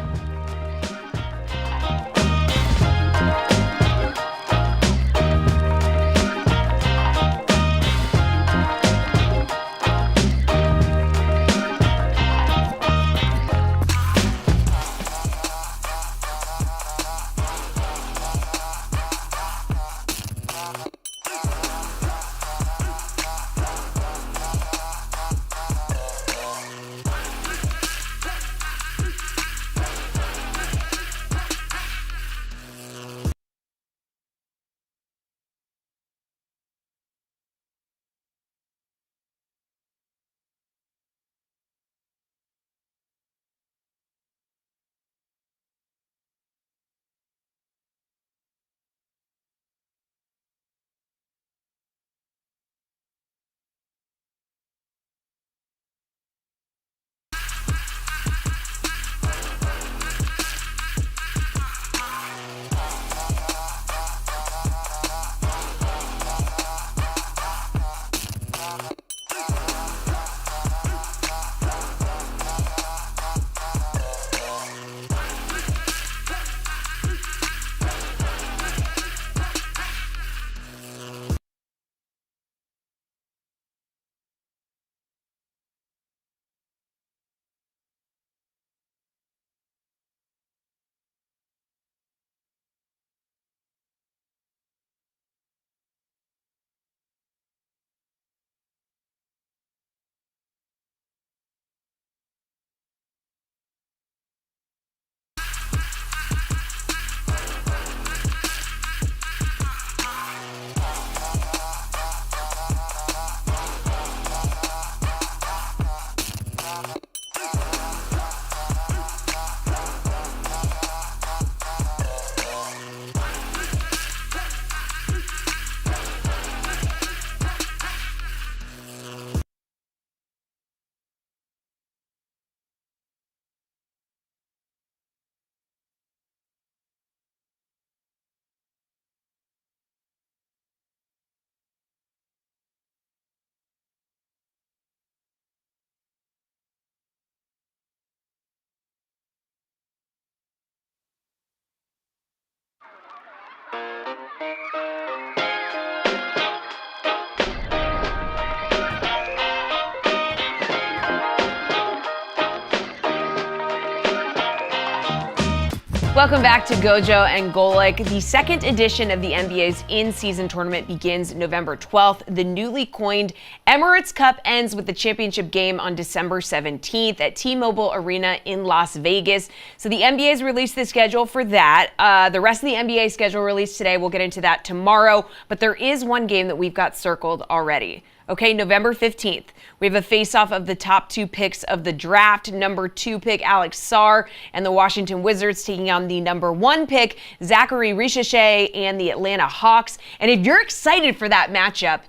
Welcome back to Gojo and Golic. The second edition of the NBA's in-season tournament begins November 12th. The newly coined Emirates Cup ends with the championship game on December 17th at T-Mobile Arena in Las Vegas. So the NBA's released the schedule for that. The rest of the NBA schedule released today. We'll get into that tomorrow. But there is one game that we've got circled already. Okay, November 15th, we have a face-off of the top 2 picks of the draft. Number 2 pick, Alex Sarr, and the Washington Wizards taking on the number 1 pick, Zachary Ricochet, and the Atlanta Hawks. And if you're excited for that matchup,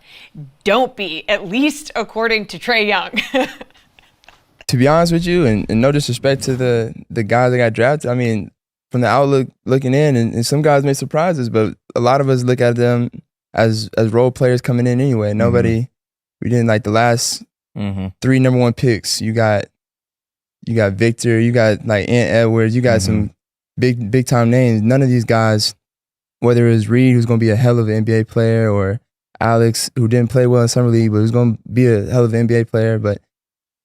don't be, at least according to Trae Young. To be honest with you, and no disrespect to the guys that got drafted, I mean, from the outlook looking in, and some guys may surprise us, but a lot of us look at them as role players coming in anyway. Nobody... We didn't like the last 3 number 1 picks. You got Victor, you got like Ant Edwards, you got some big time names. None of these guys, whether it was Reed, who's going to be a hell of an NBA player, or Alex, who didn't play well in summer league, but who's going to be a hell of an NBA player. But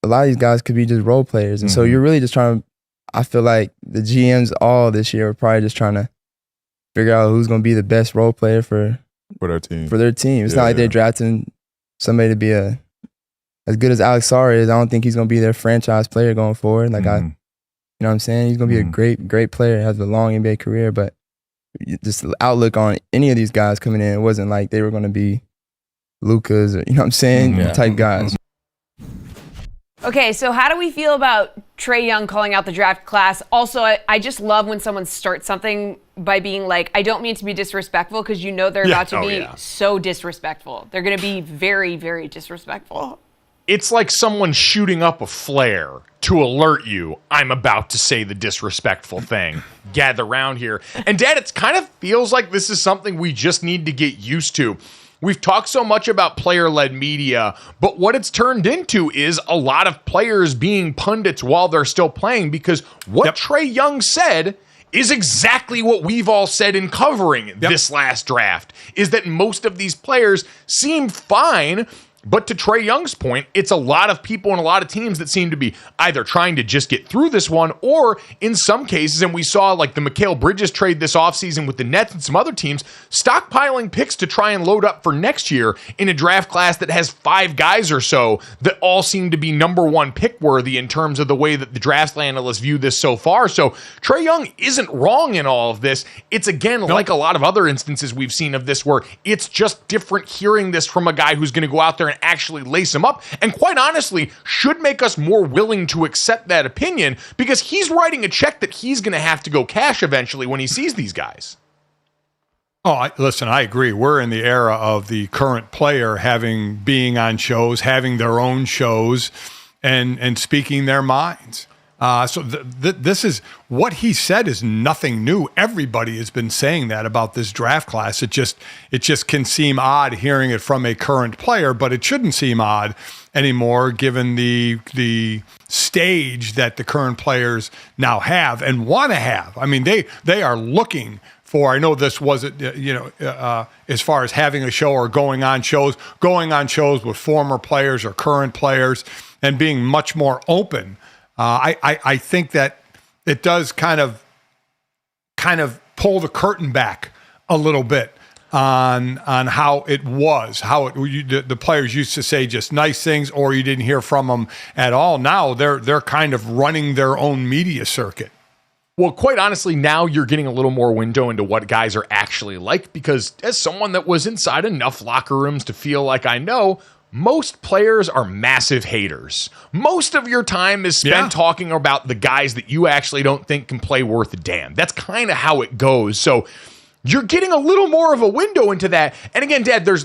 a lot of these guys could be just role players, and so you're really just trying to. I feel like the GMs all this year are probably just trying to figure out who's going to be the best role player for their team. It's not like they're drafting somebody to be as good as Alex Sarr is. I don't think he's going to be their franchise player going forward. Like you know what I'm saying? He's going to be a great player, has a long NBA career, but just the outlook on any of these guys coming in, it wasn't like they were going to be Lukas or, you know what I'm saying, type guys. Okay, so how do we feel about Trae Young calling out the draft class? Also, I just love when someone starts something by being like, I don't mean to be disrespectful, because you know they're about to be so disrespectful. They're going to be very, very disrespectful. It's like someone shooting up a flare to alert you, I'm about to say the disrespectful thing. Gather around here. And Dad, it kind of feels like this is something we just need to get used to. We've talked so much about player-led media, but what it's turned into is a lot of players being pundits while they're still playing, because what Trae Young said is exactly what we've all said in covering this last draft, is that most of these players seem fine. But to Trae Young's point, it's a lot of people and a lot of teams that seem to be either trying to just get through this one, or in some cases, and we saw like the Mikal Bridges trade this offseason with the Nets and some other teams, stockpiling picks to try and load up for next year in a draft class that has 5 guys or so that all seem to be number 1 pick worthy in terms of the way that the draft analysts view this so far. So Trae Young isn't wrong in all of this. It's again, like a lot of other instances we've seen of this, where it's just different hearing this from a guy who's going to go out there and actually lace him up, and quite honestly should make us more willing to accept that opinion, because he's writing a check that he's going to have to go cash eventually when he sees these guys. Listen, I agree. We're in the era of the current player being on shows, having their own shows, and speaking their minds. So this is what he said is nothing new. Everybody has been saying that about this draft class. It just can seem odd hearing it from a current player, but it shouldn't seem odd anymore given the stage that the current players now have and want to have. I mean, they are looking for, I know this wasn't, as far as having a show or going on shows with former players or current players and being much more open. I think that it does kind of pull the curtain back a little bit on how it was, the players used to say just nice things, or you didn't hear from them at all. Now they're kind of running their own media circuit. Well, quite honestly, now you're getting a little more window into what guys are actually like, because as someone that was inside enough locker rooms to feel like I know, most players are massive haters. Most of your time is spent talking about the guys that you actually don't think can play worth a damn. That's kind of how it goes. So you're getting a little more of a window into that. And again, Dad, there's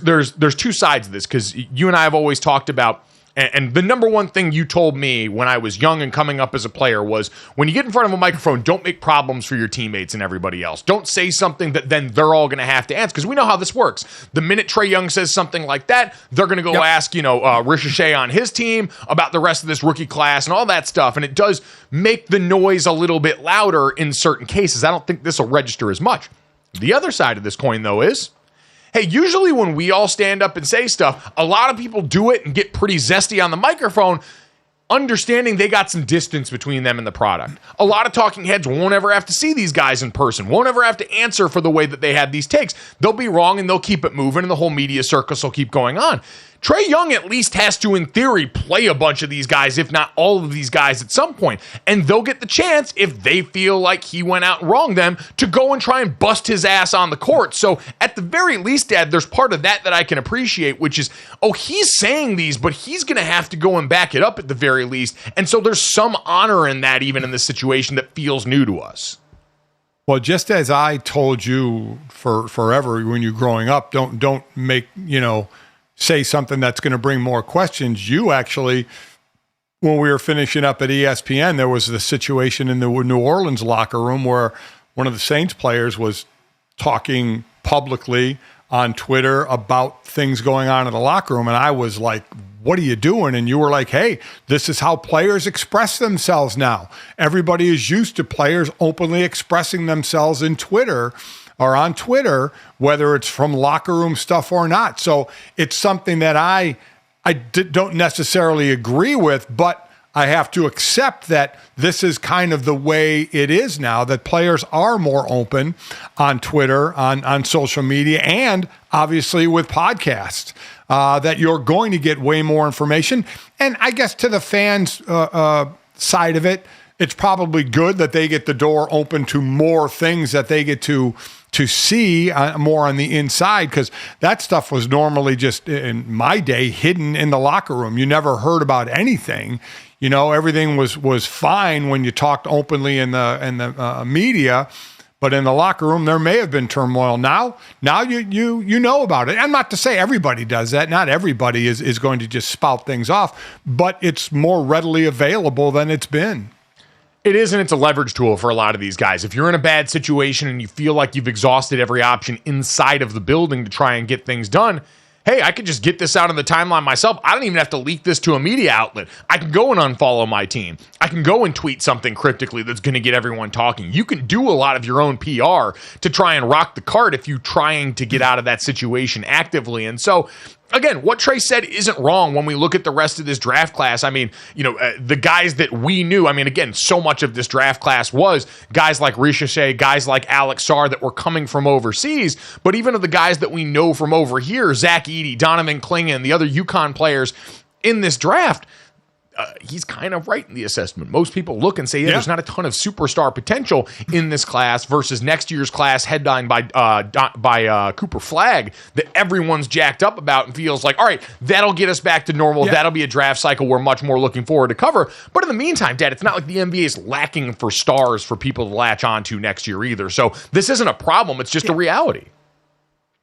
2 sides of this, because you and I have always talked about, and the number one thing you told me when I was young and coming up as a player was, when you get in front of a microphone, don't make problems for your teammates and everybody else. Don't say something that then they're all going to have to answer, because we know how this works. The minute Trae Young says something like that, they're going to go ask, Ricochet on his team about the rest of this rookie class and all that stuff, and it does make the noise a little bit louder in certain cases. I don't think this will register as much. The other side of this coin, though, is hey, usually when we all stand up and say stuff, a lot of people do it and get pretty zesty on the microphone, understanding they got some distance between them and the product. A lot of talking heads won't ever have to see these guys in person, won't ever have to answer for the way that they had these takes. They'll be wrong and they'll keep it moving and the whole media circus will keep going on. Trae Young at least has to, in theory, play a bunch of these guys, if not all of these guys at some point. And they'll get the chance, if they feel like he went out and wronged them, to go and try and bust his ass on the court. So at the very least, Dad, there's part of that I can appreciate, which is, he's saying these, but he's going to have to go and back it up at the very least. And so there's some honor in that, even in this situation that feels new to us. Well, just as I told you for forever when you're growing up, don't make, say something that's going to bring more questions. You actually, when we were finishing up at ESPN, there was the situation in the New Orleans locker room where one of the Saints players was talking publicly on Twitter about things going on in the locker room. And I was like, what are you doing? And you were like, hey, this is how players express themselves now. Everybody is used to players openly expressing themselves in Twitter or on Twitter, whether it's from locker room stuff or not. So it's something that I don't necessarily agree with, but I have to accept that this is kind of the way it is now, that players are more open on Twitter, on social media, and obviously with podcasts, that you're going to get way more information. And I guess to the fans' side of it, it's probably good that they get the door open to more things that they get to see more on the inside, because that stuff was normally just, in my day, hidden in the locker room. You never heard about anything. Everything was fine when you talked openly in the media, but in the locker room there may have been turmoil. Now you know about it. And not to say everybody does that. Not everybody is going to just spout things off, but it's more readily available than it's been. It is, and it's a leverage tool for a lot of these guys. If you're in a bad situation and you feel like you've exhausted every option inside of the building to try and get things done, hey, I could just get this out on the timeline myself. I don't even have to leak this to a media outlet. I can go and unfollow my team. I can go and tweet something cryptically that's going to get everyone talking. You can do a lot of your own PR to try and rock the cart if you're trying to get out of that situation actively. And so, again, what Trae said isn't wrong when we look at the rest of this draft class. I mean, the guys that we knew, again, so much of this draft class was guys like Ricochet, guys like Alex Sarr that were coming from overseas. But even of the guys that we know from over here, Zach Edey, Donovan Clingan, the other UConn players in this draft, he's kind of right in the assessment. Most people look and say, there's not a ton of superstar potential in this class versus next year's class headlined by Cooper Flagg that everyone's jacked up about and feels like, all right, that'll get us back to normal. That'll be a draft cycle we're much more looking forward to cover. But in the meantime, Dad, it's not like the NBA is lacking for stars for people to latch onto next year either. So this isn't a problem. It's just a reality.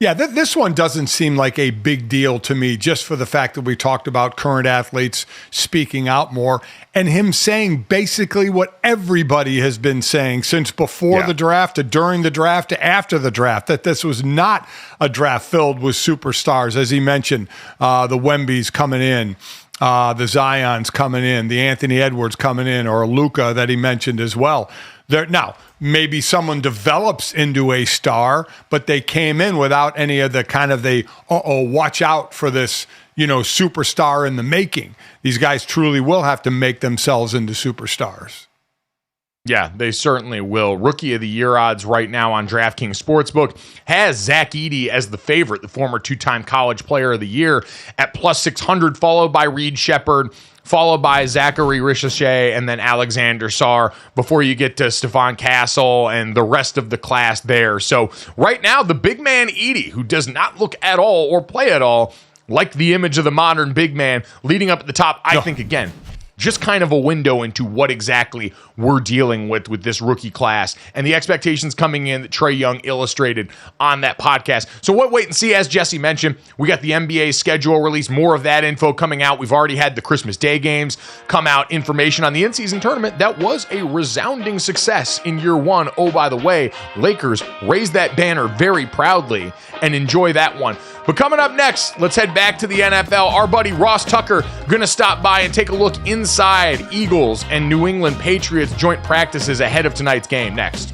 Yeah, this one doesn't seem like a big deal to me, just for the fact that we talked about current athletes speaking out more and him saying basically what everybody has been saying since before the draft, to during the draft, to after the draft, that this was not a draft filled with superstars, as he mentioned, the Wembys coming in, the Zions coming in, the Anthony Edwards coming in, or Luka that he mentioned as well. Now, maybe someone develops into a star, but they came in without any of the kind of watch out for this, superstar in the making. These guys truly will have to make themselves into superstars. Yeah, they certainly will. Rookie of the Year odds right now on DraftKings Sportsbook has Zach Edey as the favorite, the former two-time College Player of the Year, at plus 600, followed by Reed Shepherd, followed by Zachary Ricochet, and then Alexander Sarr before you get to Stephon Castle and the rest of the class there. So right now, the big man Edey, who does not look at all or play at all like the image of the modern big man, leading up at the top, I think, again, just kind of a window into what exactly we're dealing with this rookie class and the expectations coming in that Trae Young illustrated on that podcast. So we'll wait and see. As Jesse mentioned, we got the NBA schedule release, more of that info coming out. We've already had the Christmas Day games come out, information on the in-season tournament. That was a resounding success in year one. Oh, by the way, Lakers raised that banner very proudly and enjoy that one. But coming up next, let's head back to the NFL. Our buddy Ross Tucker going to stop by and take a look inside Eagles and New England Patriots joint practices ahead of tonight's game next.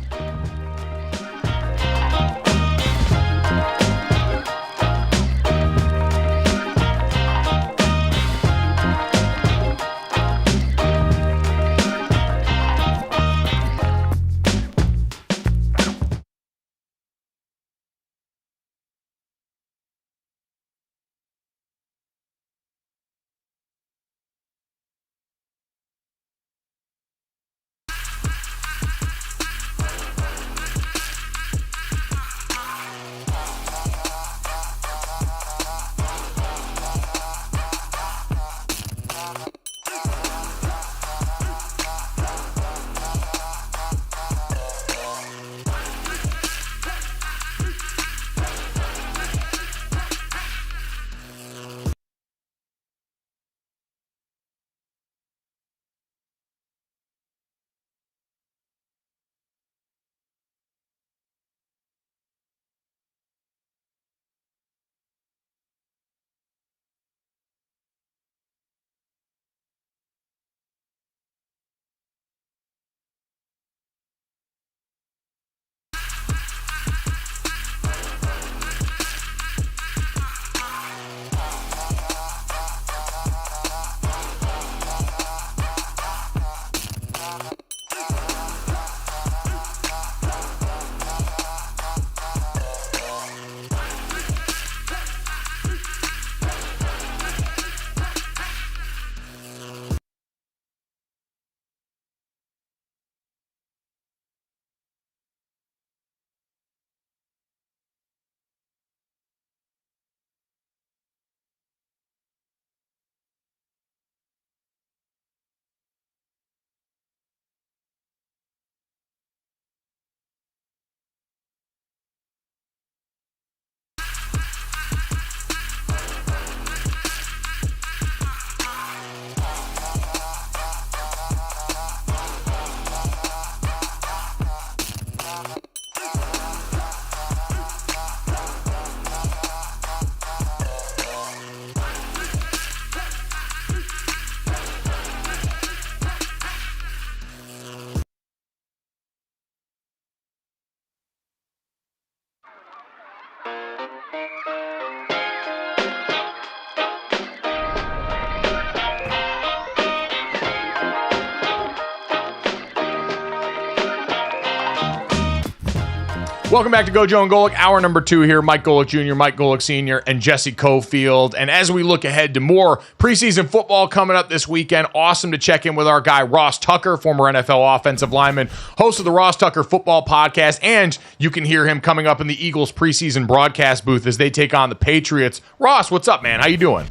Welcome back to Gojo and Golic, hour number 2 here. Mike Golic Jr., Mike Golic Sr., and Jesse Cofield. And as we look ahead to more preseason football coming up this weekend, awesome to check in with our guy, Ross Tucker, former NFL offensive lineman, host of the Ross Tucker Football Podcast. And you can hear him coming up in the Eagles preseason broadcast booth as they take on the Patriots. Ross, what's up, man? How you doing?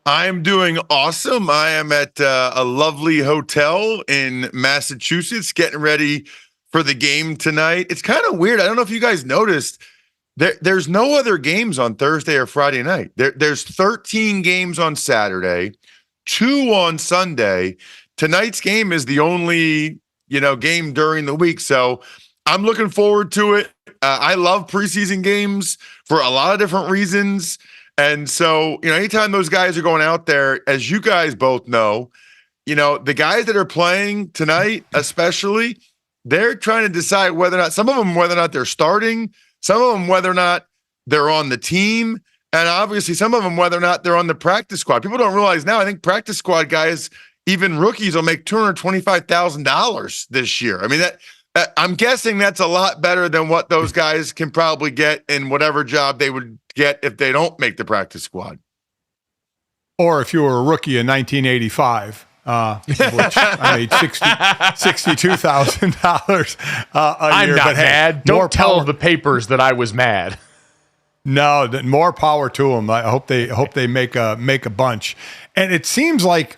I'm doing awesome. I am at a lovely hotel in Massachusetts getting ready for the game tonight. It's kind of weird. I don't know if you guys noticed, there's no other games on Thursday or Friday night. There's 13 games on Saturday, 2 on Sunday. Tonight's game is the only, game during the week. So I'm looking forward to it. I love preseason games for a lot of different reasons. And so, anytime those guys are going out there, as you guys both know, the guys that are playing tonight, especially, they're trying to decide whether or not, some of them, whether or not they're starting, some of them, whether or not they're on the team, and obviously some of them, whether or not they're on the practice squad. People don't realize now, I think practice squad guys, even rookies, will make $225,000 this year. I mean, I'm guessing that's a lot better than what those guys can probably get in whatever job they would get if they don't make the practice squad. Or if you were a rookie in 1985. Which I made $62,000 a year. I'm not mad. Don't tell the papers that I was mad. No, more power to them. I hope they make a bunch. And it seems like,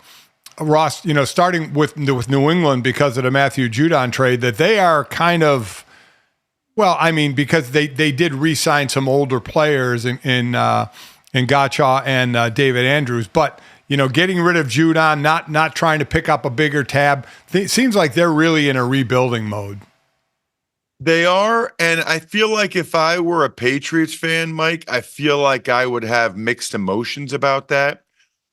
Ross, starting with New England because of the Matthew Judon trade, that they are kind of, because they did re-sign some older players in Gotcha and David Andrews, but getting rid of Judon, not trying to pick up a bigger tab. It seems like they're really in a rebuilding mode. They are, and I feel like if I were a Patriots fan, Mike, I feel like I would have mixed emotions about that.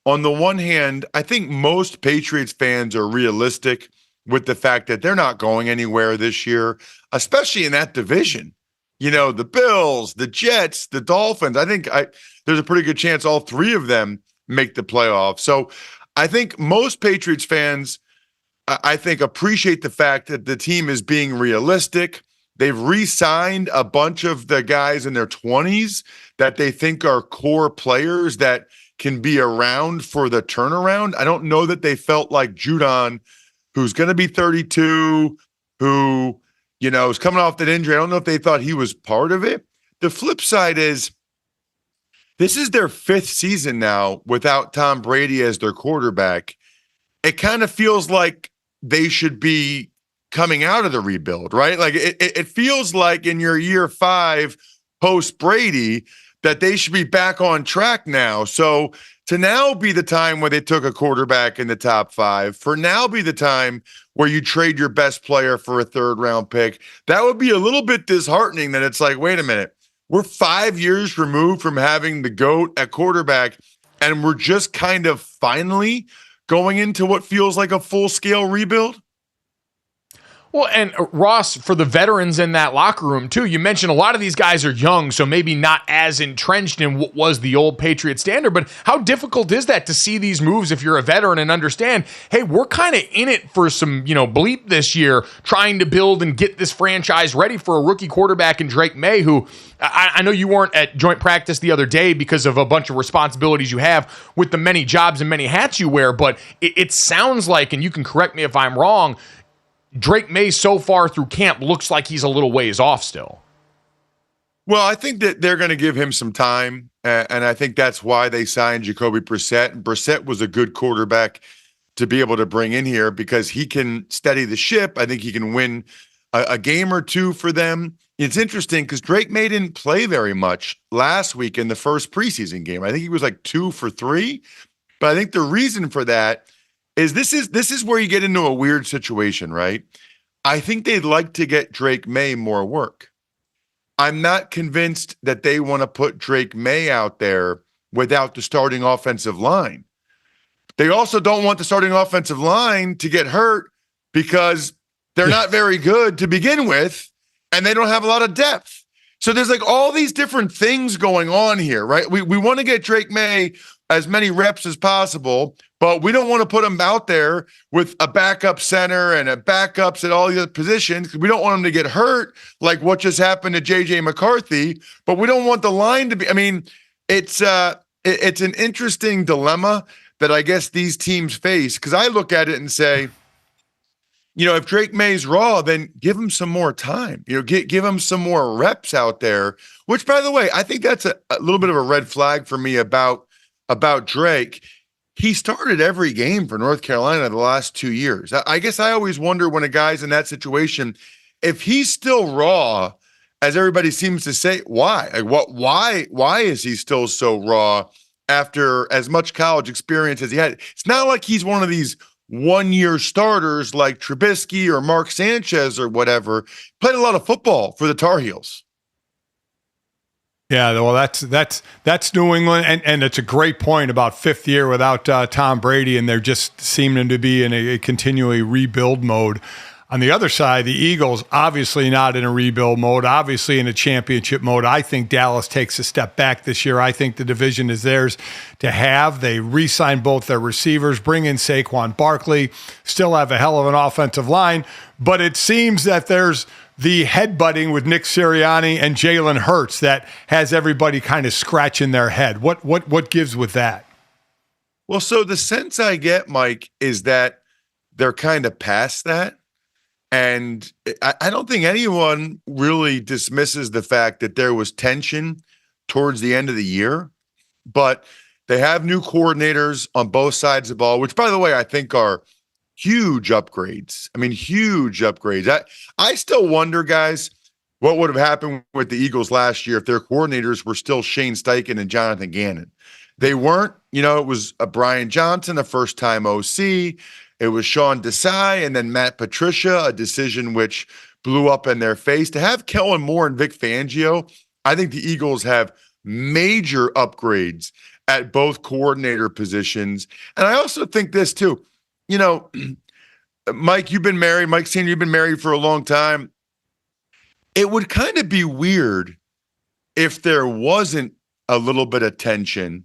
On the one hand, I think most Patriots fans are realistic with the fact that they're not going anywhere this year, especially in that division. The Bills, the Jets, the Dolphins. I think there's a pretty good chance all 3 of them make the playoffs. So I think most Patriots fans, I think, appreciate the fact that the team is being realistic. They've re-signed a bunch of the guys in their 20s that they think are core players that can be around for the turnaround. I don't know that they felt like Judon, who's going to be 32, who, is coming off that injury. I don't know if they thought he was part of it. The flip side is, this is their 5th season now without Tom Brady as their quarterback. It kind of feels like they should be coming out of the rebuild, right? Like it feels like in your year 5 post Brady that they should be back on track now. So to now be the time where they took a quarterback in the top 5, for now be the time where you trade your best player for a 3rd round pick, that would be a little bit disheartening that it's like, wait a minute. We're 5 years removed from having the GOAT at quarterback, and we're just kind of finally going into what feels like a full-scale rebuild. Well, and Ross, for the veterans in that locker room, too, you mentioned a lot of these guys are young, so maybe not as entrenched in what was the old Patriot standard, but how difficult is that to see these moves if you're a veteran and understand, hey, we're kind of in it for some, bleep this year, trying to build and get this franchise ready for a rookie quarterback in Drake May, who I know you weren't at joint practice the other day because of a bunch of responsibilities you have with the many jobs and many hats you wear, but it sounds like, and you can correct me if I'm wrong, Drake May so far through camp looks like he's a little ways off still. Well, I think that they're going to give him some time, and I think that's why they signed Jacoby Brissett. Brissett was a good quarterback to be able to bring in here because he can steady the ship. I think he can win a game or 2 for them. It's interesting because Drake May didn't play very much last week in the first preseason game. I think he was like 2 for 3, but I think the reason for that is this is where you get into a weird situation, right? I think they'd like to get Drake May more work. I'm not convinced that they want to put Drake May out there without the starting offensive line. They also don't want the starting offensive line to get hurt because they're not very good to begin with, and they don't have a lot of depth. So there's like all these different things going on here, right? We want to get Drake May as many reps as possible, but we don't want to put him out there with a backup center and a backups at all the other positions because we don't want him to get hurt like what just happened to J.J. McCarthy, but we don't want the line to be – I mean, it's an interesting dilemma that I guess these teams face because I look at it and say, if Drake May's raw, then give him some more time. Give him some more reps out there, which, by the way, I think that's a little bit of a red flag for me about Drake. He started every game for North Carolina the last 2 years. I guess I always wonder when a guy's in that situation, if he's still raw, as everybody seems to say, why? Why is he still so raw after as much college experience as he had? It's not like he's one of these one-year starters like Trubisky or Mark Sanchez or whatever. Played a lot of football for the Tar Heels. Yeah, well, that's New England, and it's a great point about fifth year without Tom Brady, and they're just seeming to be in a continually rebuild mode. On the other side, the Eagles, obviously not in a rebuild mode, obviously in a championship mode. I think Dallas takes a step back this year. I think the division is theirs to have. They re-sign both their receivers, bring in Saquon Barkley, still have a hell of an offensive line, but it seems that there's the headbutting with Nick Sirianni and Jalen Hurts that has everybody kind of scratching their head. What gives with that? Well, so the sense I get, Mike, is that they're kind of past that. And I don't think anyone really dismisses the fact that there was tension towards the end of the year, but they have new coordinators on both sides of the ball, which, by the way, I think are huge upgrades. I mean, huge upgrades. I still wonder, guys, what would have happened with the Eagles last year if their coordinators were still Shane Steichen and Jonathan Gannon. They weren't. It was a Brian Johnson, a first-time OC. It was Sean Desai and then Matt Patricia, a decision which blew up in their face. To have Kellen Moore and Vic Fangio, I think the Eagles have major upgrades at both coordinator positions. And I also think this too, Mike, you've been married. Mike Sr., you've been married for a long time. It would kind of be weird if there wasn't a little bit of tension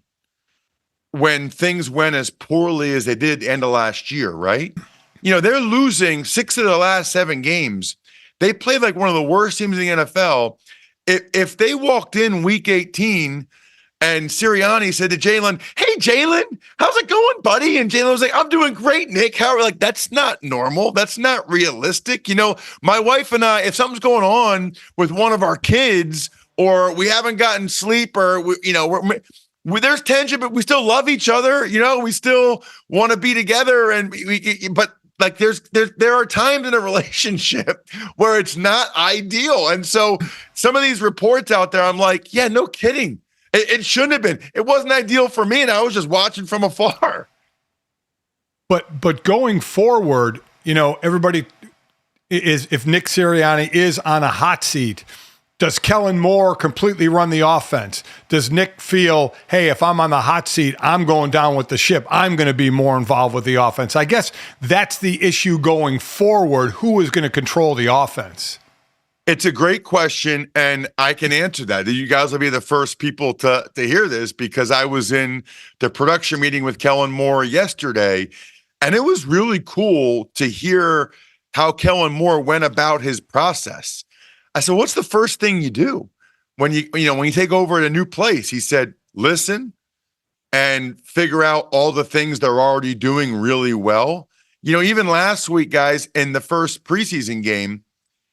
when things went as poorly as they did end of last year, right? They're losing 6 of the last 7 games. They played like one of the worst teams in the NFL. If they walked in week 18 and Sirianni said to Jalen, "Hey, Jalen, how's it going, buddy?" And Jalen was like, "I'm doing great, Nick. How?" Like, that's not normal. That's not realistic. My wife and I, if something's going on with one of our kids or we haven't gotten sleep or, there's tension, but we still love each other. We still want to be together. But like there are times in a relationship where it's not ideal. And so some of these reports out there, I'm like, yeah, no kidding. It shouldn't have been. It wasn't ideal for me, and I was just watching from afar. But going forward, everybody is, if Nick Sirianni is on a hot seat, does Kellen Moore completely run the offense? Does Nick feel, hey, if I'm on the hot seat, I'm going down with the ship. I'm going to be more involved with the offense. I guess that's the issue going forward. Who is going to control the offense? It's a great question, and I can answer that. You guys will be the first people to hear this because I was in the production meeting with Kellen Moore yesterday, and it was really cool to hear how Kellen Moore went about his process. I said, "What's the first thing you do when you take over at a new place?" He said, "Listen and figure out all the things they're already doing really well." Even last week, guys, in the first preseason game,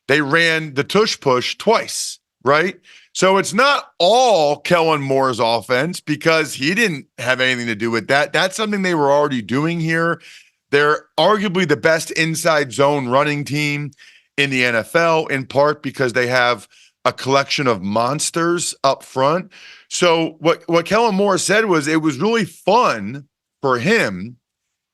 they ran the tush push twice, right? So it's not all Kellen Moore's offense because he didn't have anything to do with that. That's something they were already doing here. They're arguably the best inside zone running team in the NFL, in part because they have a collection of monsters up front. So what Kellen Moore said was it was really fun for him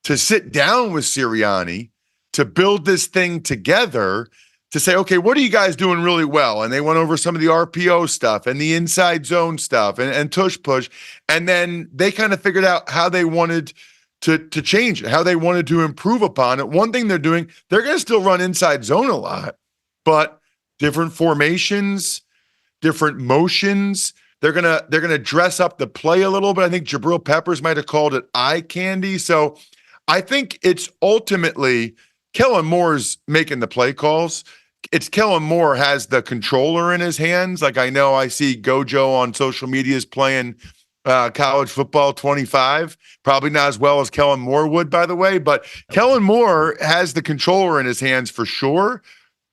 to sit down with Sirianni to build this thing together, to say, okay, what are you guys doing really well? And they went over some of the RPO stuff and the inside zone stuff and tush push. And then they kind of figured out how they wanted to change it, how they wanted to improve upon it. One thing they're doing, they're going to still run inside zone a lot, but different formations, different motions, They're gonna dress up the play a little bit. I think Jabril Peppers might have called it eye candy. So I think it's ultimately Kellen Moore's making the play calls. It's Kellen Moore has the controller in his hands. Like I know I see Gojo on social media is playing college football 25, probably not as well as Kellen Moore would, by the way, but Kellen Moore has the controller in his hands for sure.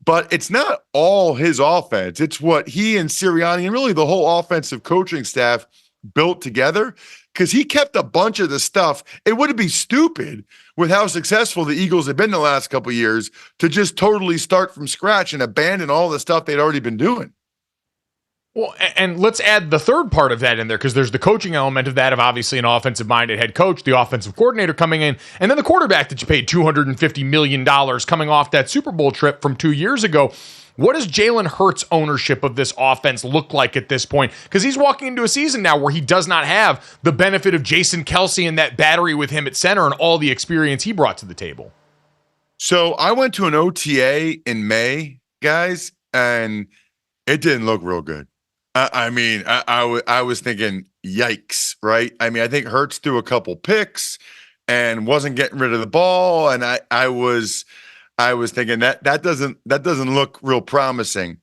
But it's not all his offense. It's what he and Sirianni and really the whole offensive coaching staff built together, because he kept a bunch of the stuff. It would be stupid with how successful the Eagles have been the last couple of years to just totally start from scratch and abandon all the stuff they'd already been doing. Well, and let's add the third part of that in there, because there's the coaching element of that, of obviously an offensive-minded head coach, the offensive coordinator coming in, and then the quarterback that you paid $250 million coming off that Super Bowl trip from 2 years ago. What does Jalen Hurts' ownership of this offense look like at this point? Because he's walking into a season now where he does not have the benefit of Jason Kelce and that battery with him at center and all the experience he brought to the table. So I went to an OTA in May, guys, and it didn't look real good. I was thinking, yikes, right? I mean, I think Hurts threw a couple picks and wasn't getting rid of the ball, and I was thinking that doesn't look real promising.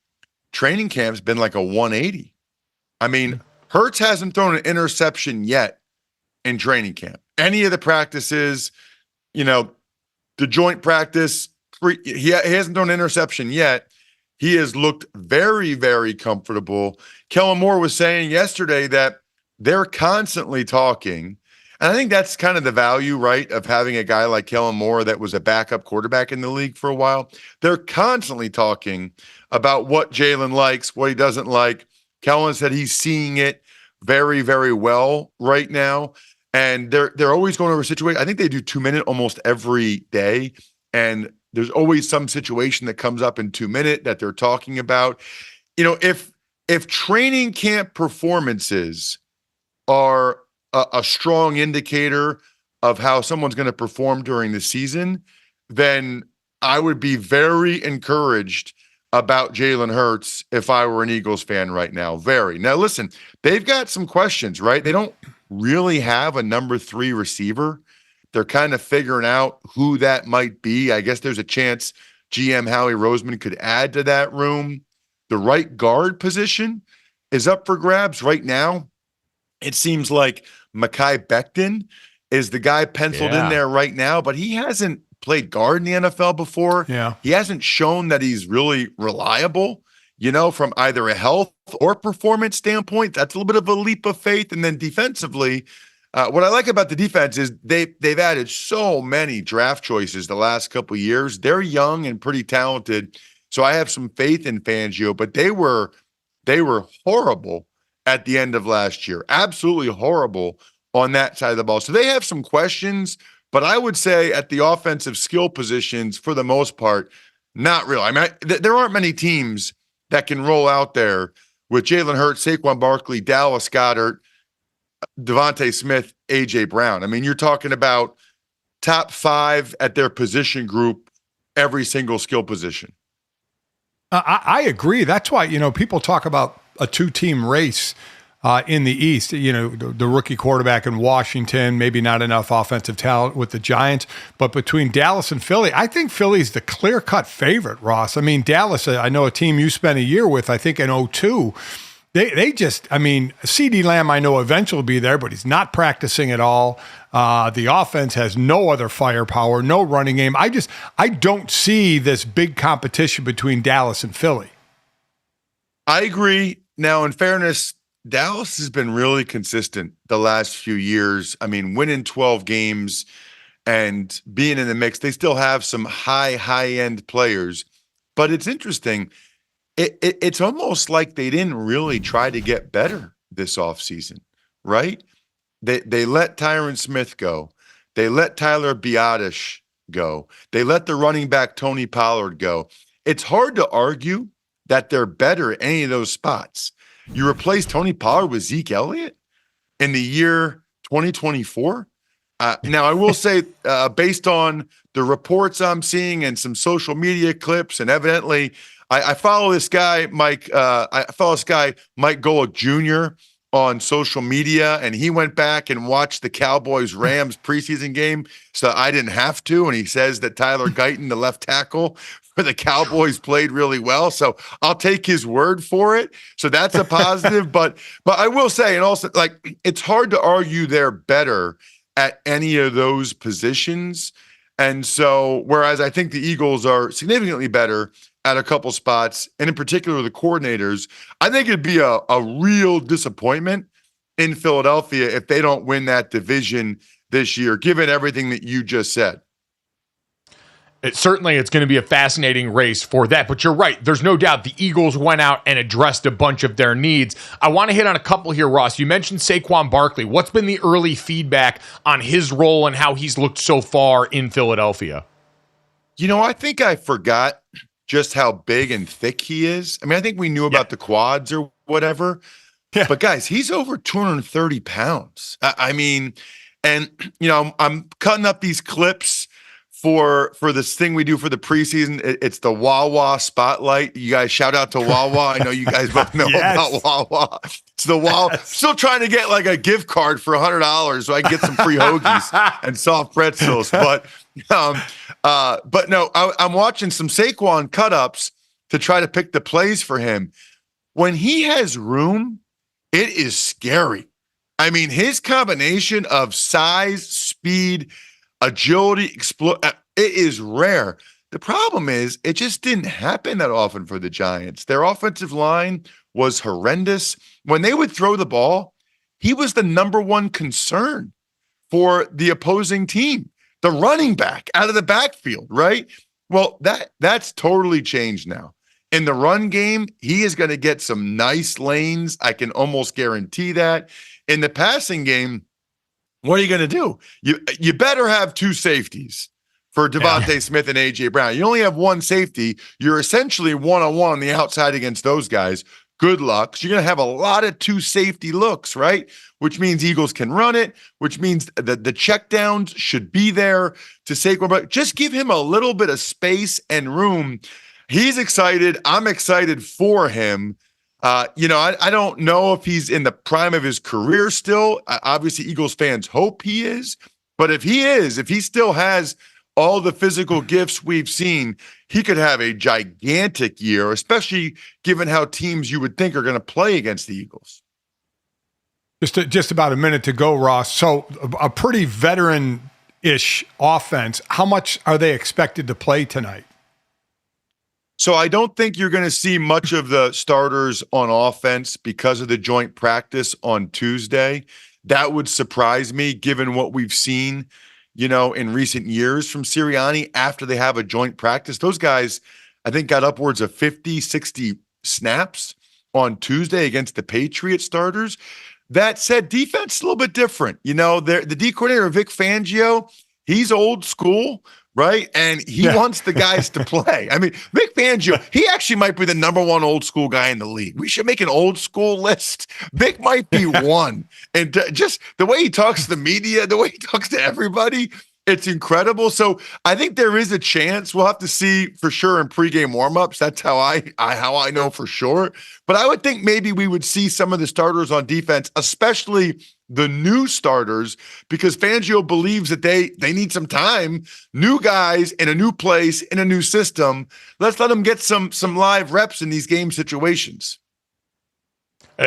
Training camp's been like a 180. I mean, Hurts hasn't thrown an interception yet in training camp. Any of the practices, the joint practice, he hasn't thrown an interception yet. He has looked very, very comfortable. Kellen Moore was saying yesterday that they're constantly talking. And I think that's kind of the value, right, of having a guy like Kellen Moore that was a backup quarterback in the league for a while. They're constantly talking about what Jalen likes, what he doesn't like. Kellen said he's seeing it very, very well right now. And they're always going over a situation. I think they do 2-minute almost every day. And there's always some situation that comes up in 2-minute that they're talking about. If training camp performances are a strong indicator of how someone's going to perform during the season, then I would be very encouraged about Jalen Hurts if I were an Eagles fan right now. Very. Now, listen, they've got some questions, right? They don't really have a number 3 receiver. They're kind of figuring out who that might be. I guess there's a chance GM Howie Roseman could add to that room. The right guard position is up for grabs right now. It seems like Mekhi Becton is the guy penciled in there right now, but he hasn't played guard in the NFL before. Yeah. He hasn't shown that he's really reliable, from either a health or performance standpoint. That's a little bit of a leap of faith. And then defensively, what I like about the defense is they've added so many draft choices the last couple of years. They're young and pretty talented, so I have some faith in Fangio. But they were horrible at the end of last year, absolutely horrible on that side of the ball. So they have some questions, but I would say at the offensive skill positions, for the most part, not really. I mean, there aren't many teams that can roll out there with Jalen Hurts, Saquon Barkley, Dallas Goedert, Devontae Smith, A.J. Brown. I mean, you're talking about top 5 at their position group, every single skill position. I agree. That's why, people talk about a 2-team race in the East. The rookie quarterback in Washington, maybe not enough offensive talent with the Giants, but between Dallas and Philly, I think Philly's the clear-cut favorite, Ross. I mean, Dallas, I know a team you spent a year with, I think in 2002. They just, CeeDee Lamb, I know eventually will be there, but he's not practicing at all. The offense has no other firepower, no running game. I don't see this big competition between Dallas and Philly. I agree. Now, in fairness, Dallas has been really consistent the last few years. I mean, winning 12 games and being in the mix. They still have some high-end players, but it's interesting. It's almost like they didn't really try to get better this offseason, right? They let Tyron Smith go. They let Tyler Biadasz go. They let the running back Tony Pollard go. It's hard to argue that they're better at any of those spots. You replace Tony Pollard with Zeke Elliott in the year 2024. Now, I will say, based on the reports I'm seeing and some social media clips, and evidently I follow this guy, Mike Golic Jr., on social media, and he went back and watched the Cowboys-Rams preseason game, so I didn't have to. And he says that Tyler Guyton, the left tackle for the Cowboys, played really well. So I'll take his word for it. So that's a positive. but I will say, and also, like, it's hard to argue they're better at any of those positions. And so, whereas I think the Eagles are significantly better at a couple spots, and in particular the coordinators, I think it'd be a real disappointment in Philadelphia if they don't win that division this year, given everything that you just said. It's going to be a fascinating race for that, but you're right. There's no doubt the Eagles went out and addressed a bunch of their needs. I want to hit on a couple here, Ross. You mentioned Saquon Barkley. What's been the early feedback on his role and how he's looked so far in Philadelphia? I think I forgot just how big and thick he is. I mean, I think we knew about the quads or whatever, but guys, he's over 230 pounds. I mean, and I'm cutting up these clips for this thing we do for the preseason. It's the Wawa Spotlight. You guys shout out to Wawa. I know you guys both know about Wawa. It's the Wawa. Still trying to get like a gift card for $100 so I can get some free hoagies and soft pretzels. But no, I'm watching some Saquon cut-ups to try to pick the plays for him. When he has room, it is scary. I mean, his combination of size, speed, agility, it is rare. The problem is it just didn't happen that often for the Giants. Their offensive line was horrendous. When they would throw the ball, he was the number one concern for the opposing team. The running back out of the backfield, right? Well, that's totally changed now. In the run game, he is going to get some nice lanes. I can almost guarantee that. In the passing game, what are you going to do? You better have two safeties for Devontae Smith and A.J. Brown. You only have one safety. You're essentially one-on-one on the outside against those guys. Good luck. So you're going to have a lot of two safety looks, right? Which means Eagles can run it, which means that the checkdowns should be there to Saquon. But just give him a little bit of space and room. He's excited. I'm excited for him. I don't know if he's in the prime of his career still. Obviously, Eagles fans hope he is. But if he still has all the physical gifts we've seen, he could have a gigantic year, especially given how teams you would think are going to play against the Eagles. Just about a minute to go, Ross. So a pretty veteran-ish offense. How much are they expected to play tonight? So I don't think you're going to see much of the starters on offense because of the joint practice on Tuesday. That would surprise me given what we've seen, in recent years from Sirianni after they have a joint practice. Those guys, I think, got upwards of 50, 60 snaps on Tuesday against the Patriots starters. That said, defense is a little bit different. The D coordinator, Vic Fangio, he's old school, right? And he wants the guys to play. I mean, Vic Fangio, he actually might be the number one old school guy in the league. We should make an old school list. Vic might be one. And just the way he talks to the media, the way he talks to everybody, it's incredible. So I think there is a chance. We'll have to see for sure in pregame warmups. That's how I know for sure. But I would think maybe we would see some of the starters on defense, especially the new starters, because Fangio believes that they need some time. New guys in a new place, in a new system. Let's let them get some live reps in these game situations.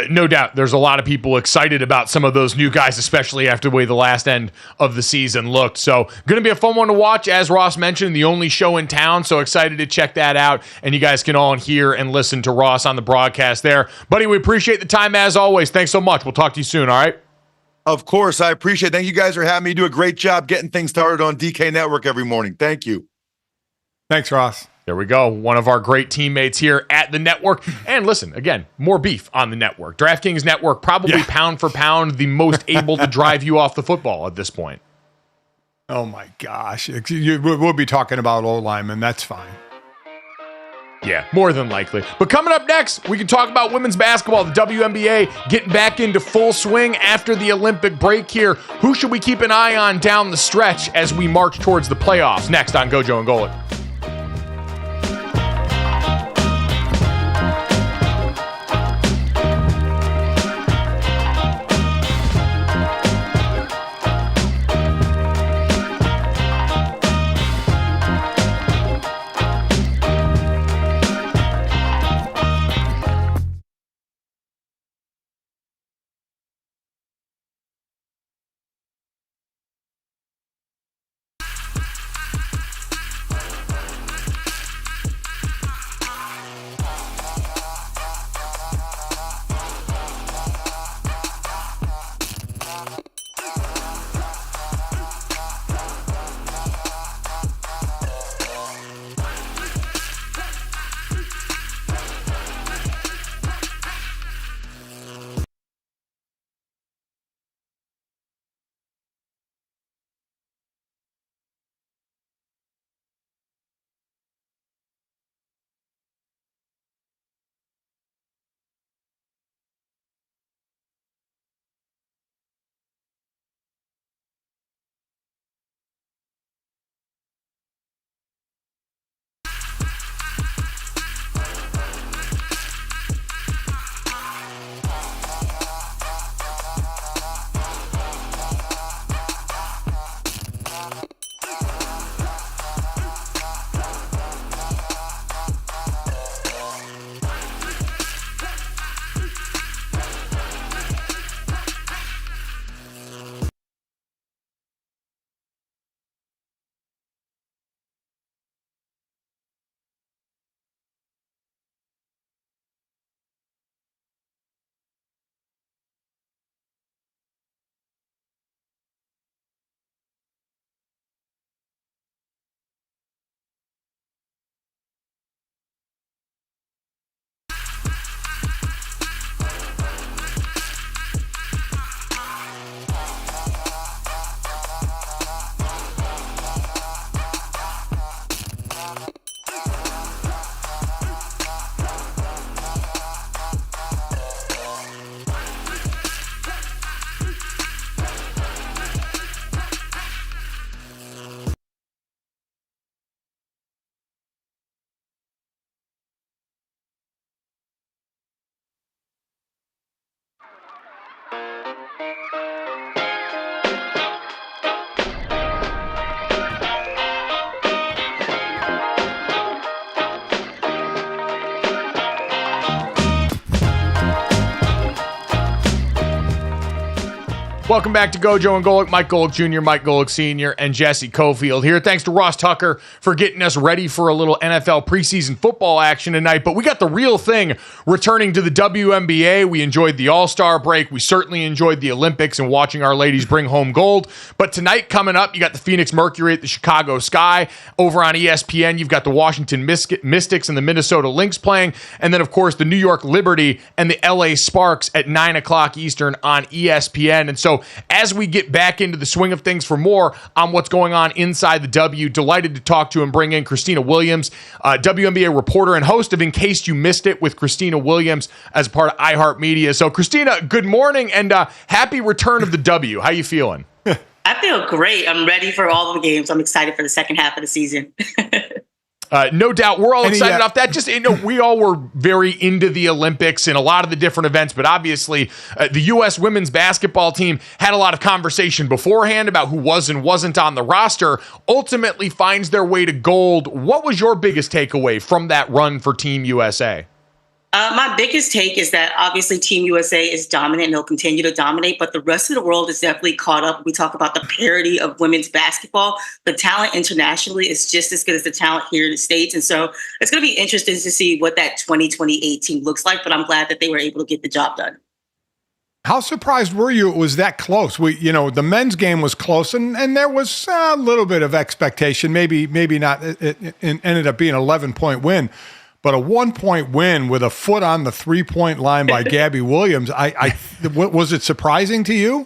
No doubt there's a lot of people excited about some of those new guys, especially after the way the last end of the season looked. So going to be a fun one to watch. As Ross mentioned, the only show in town. So excited to check that out. And you guys can all hear and listen to Ross on the broadcast there. Buddy, we appreciate the time as always. Thanks so much. We'll talk to you soon. All right. Of course. I appreciate it. Thank you guys for having me. You do a great job getting things started on DK Network every morning. Thank you. Thanks, Ross. There we go. One of our great teammates here at the network. And listen, again, more beef on the network. DraftKings Network, probably pound for pound, the most able to drive you off the football at this point. Oh, my gosh. We'll be talking about O-linemen. That's fine. Yeah, more than likely. But coming up next, we can talk about women's basketball, the WNBA getting back into full swing after the Olympic break here. Who should we keep an eye on down the stretch as we march towards the playoffs? Next on Gojo and Golic. Welcome back to Gojo and Golic. Mike Golic Jr., Mike Golic Sr., and Jesse Cofield here. Thanks to Ross Tucker for getting us ready for a little NFL preseason football action tonight. But we got the real thing returning to the WNBA. We enjoyed the All-Star break. We certainly enjoyed the Olympics and watching our ladies bring home gold. But tonight coming up, you got the Phoenix Mercury at the Chicago Sky. Over on ESPN, you've got the Washington Mystics and the Minnesota Lynx playing. And then, of course, the New York Liberty and the LA Sparks at 9 o'clock Eastern on ESPN. And so as we get back into the swing of things for more on what's going on inside the W, delighted to talk to and bring in Khristina Williams, WNBA reporter and host of In Case You Missed It with Khristina Williams as part of iHeartMedia. So, Khristina, good morning and happy return of the W. How you feeling? I feel great. I'm ready for all the games. I'm excited for the second half of the season. No doubt. We're all excited off that. Just, we all were very into the Olympics and a lot of the different events, but obviously the U.S. women's basketball team had a lot of conversation beforehand about who was and wasn't on the roster, ultimately finds their way to gold. What was your biggest takeaway from that run for Team USA? My biggest take is that obviously Team USA is dominant and they'll continue to dominate, but the rest of the world is definitely caught up. We talk about the parity of women's basketball. The talent internationally is just as good as the talent here in the States. And so it's going to be interesting to see what that 2028 team looks like, but I'm glad that they were able to get the job done. How surprised were you it was that close? The men's game was close, and there was a little bit of expectation. Maybe not. It ended up being an 11-point win. But a 1-point win with a foot on the 3-point line by Gabby Williams, was it surprising to you?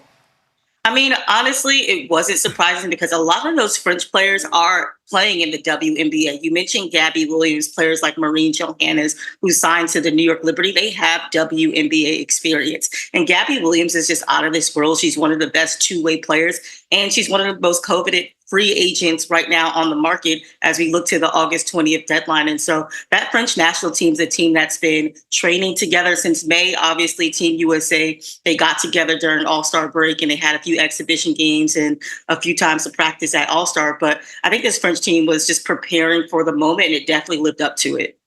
I mean, honestly, it wasn't surprising because a lot of those French players are playing in the WNBA. You mentioned Gabby Williams, players like Marine Johannes, who signed to the New York Liberty. They have WNBA experience. And Gabby Williams is just out of this world. She's one of the best two-way players, and she's one of the most coveted free agents right now on the market as we look to the August 20th deadline. And so that French national team is a team that's been training together since May. Obviously, Team USA, they got together during All-Star break and they had a few exhibition games and a few times to practice at All-Star. But I think this French team was just preparing for the moment, and it definitely lived up to it.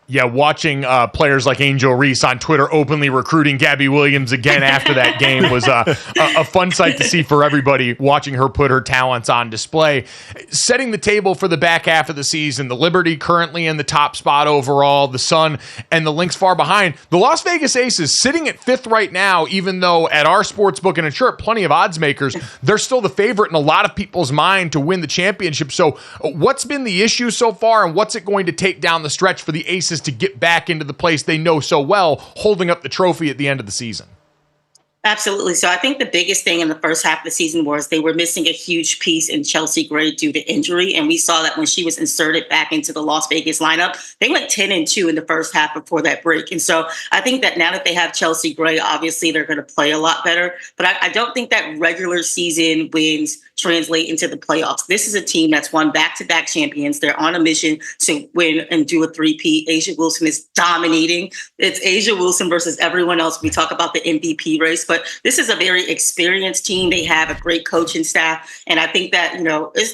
Yeah, watching players like Angel Reese on Twitter openly recruiting Gabby Williams again after that game was a fun sight to see for everybody, watching her put her talents on display. Setting the table for the back half of the season, the Liberty currently in the top spot overall, the Sun and the Lynx far behind. The Las Vegas Aces sitting at 5th right now, even though at our sportsbook and sure, plenty of odds makers, they're still the favorite in a lot of people's mind to win the championship. So what's been the issue so far, and what's it going to take down the stretch for the Aces to get back into the place they know so well, holding up the trophy at the end of the season? Absolutely. So I think the biggest thing in the first half of the season was they were missing a huge piece in Chelsea Gray due to injury. And we saw that when she was inserted back into the Las Vegas lineup, they went 10-2 in the first half before that break. And so I think that now that they have Chelsea Gray, obviously they're going to play a lot better. But I don't think that regular season wins translate into the playoffs. This is a team that's won back-to-back champions. They're on a mission to win and do a three-peat. A'ja Wilson is dominating. It's A'ja Wilson versus everyone else. We talk about the MVP race, but this is a very experienced team. They have a great coaching staff. And I think that,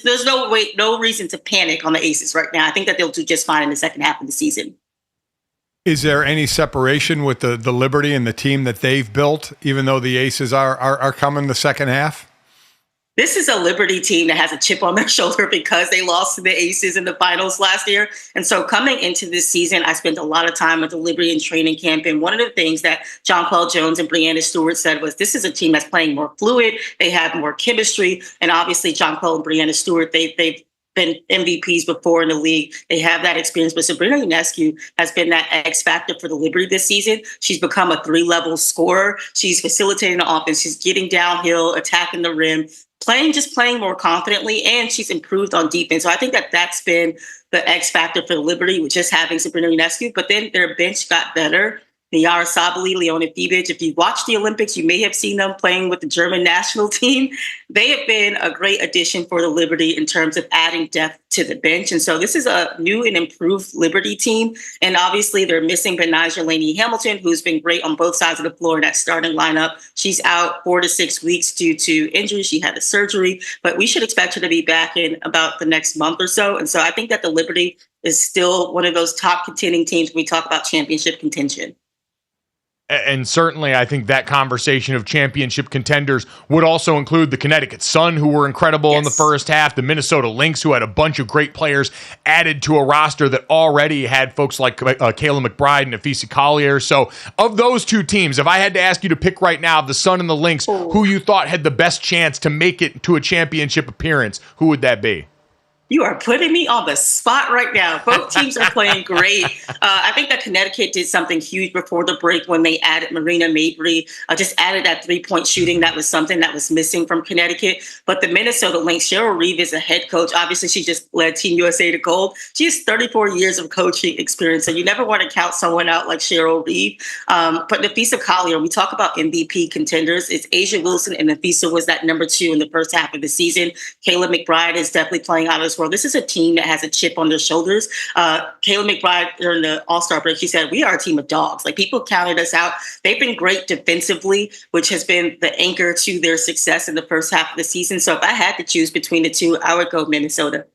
there's no reason to panic on the Aces right now. I think that they'll do just fine in the second half of the season. Is there any separation with the Liberty and the team that they've built, even though the Aces are coming the second half? This is a Liberty team that has a chip on their shoulder because they lost to the Aces in the finals last year. And so coming into this season, I spent a lot of time at the Liberty in training camp. And one of the things that John Paul Jones and Breanna Stewart said was this is a team that's playing more fluid. They have more chemistry. And obviously John Paul and Breanna Stewart, they've been MVPs before in the league. They have that experience. But Sabrina Ionescu has been that X factor for the Liberty this season. She's become a 3-level scorer. She's facilitating the offense. She's getting downhill, attacking the rim, playing more confidently, and she's improved on defense. So I think that that's been the X factor for the Liberty, with just having Sabrina Ionescu. But then their bench got better. Niara Sabali, Leona Fibic. If you watch the Olympics, you may have seen them playing with the German national team. They have been a great addition for the Liberty in terms of adding depth to the bench. And so this is a new and improved Liberty team. And obviously they're missing Benijah Laney Hamilton, who's been great on both sides of the floor in that starting lineup. She's out 4 to 6 weeks due to injury. She had the surgery, but we should expect her to be back in about the next month or so. And so I think that the Liberty is still one of those top contending teams when we talk about championship contention. And certainly, I think that conversation of championship contenders would also include the Connecticut Sun, who were incredible in the first half, the Minnesota Lynx, who had a bunch of great players added to a roster that already had folks like Kayla McBride and Afisa Collier. So of those two teams, if I had to ask you to pick right now, the Sun and the Lynx, who you thought had the best chance to make it to a championship appearance, who would that be? You are putting me on the spot right now. Both teams are playing great. I think that Connecticut did something huge before the break when they added Marina Mabry, just added that three-point shooting. That was something that was missing from Connecticut. But the Minnesota Lynx, Cheryl Reeve is a head coach. Obviously, she just led Team USA to gold. She has 34 years of coaching experience, so you never want to count someone out like Cheryl Reeve. But Afisa Collier, we talk about MVP contenders. It's Asia Wilson, and Afisa was that number 2 in the first half of the season. Kayla McBride is definitely playing out of this world. This is a team that has a chip on their shoulders. Kayla McBride during the All-Star break, she said, "We are a team of dogs." Like, people counted us out. They've been great defensively, which has been the anchor to their success in the first half of the season. So if I had to choose between the two, I would go Minnesota.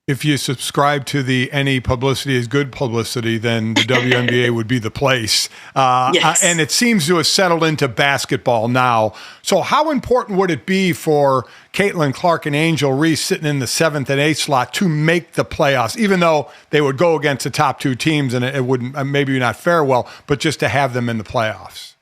If you subscribe to the any publicity is good publicity, then the WNBA would be the place. Yes. And it seems to have settled into basketball now. So how important would it be for Caitlin Clark and Angel Reese sitting in the 7th and 8th slot to make the playoffs, even though they would go against the top 2 teams and it wouldn't maybe not fare well, but just to have them in the playoffs?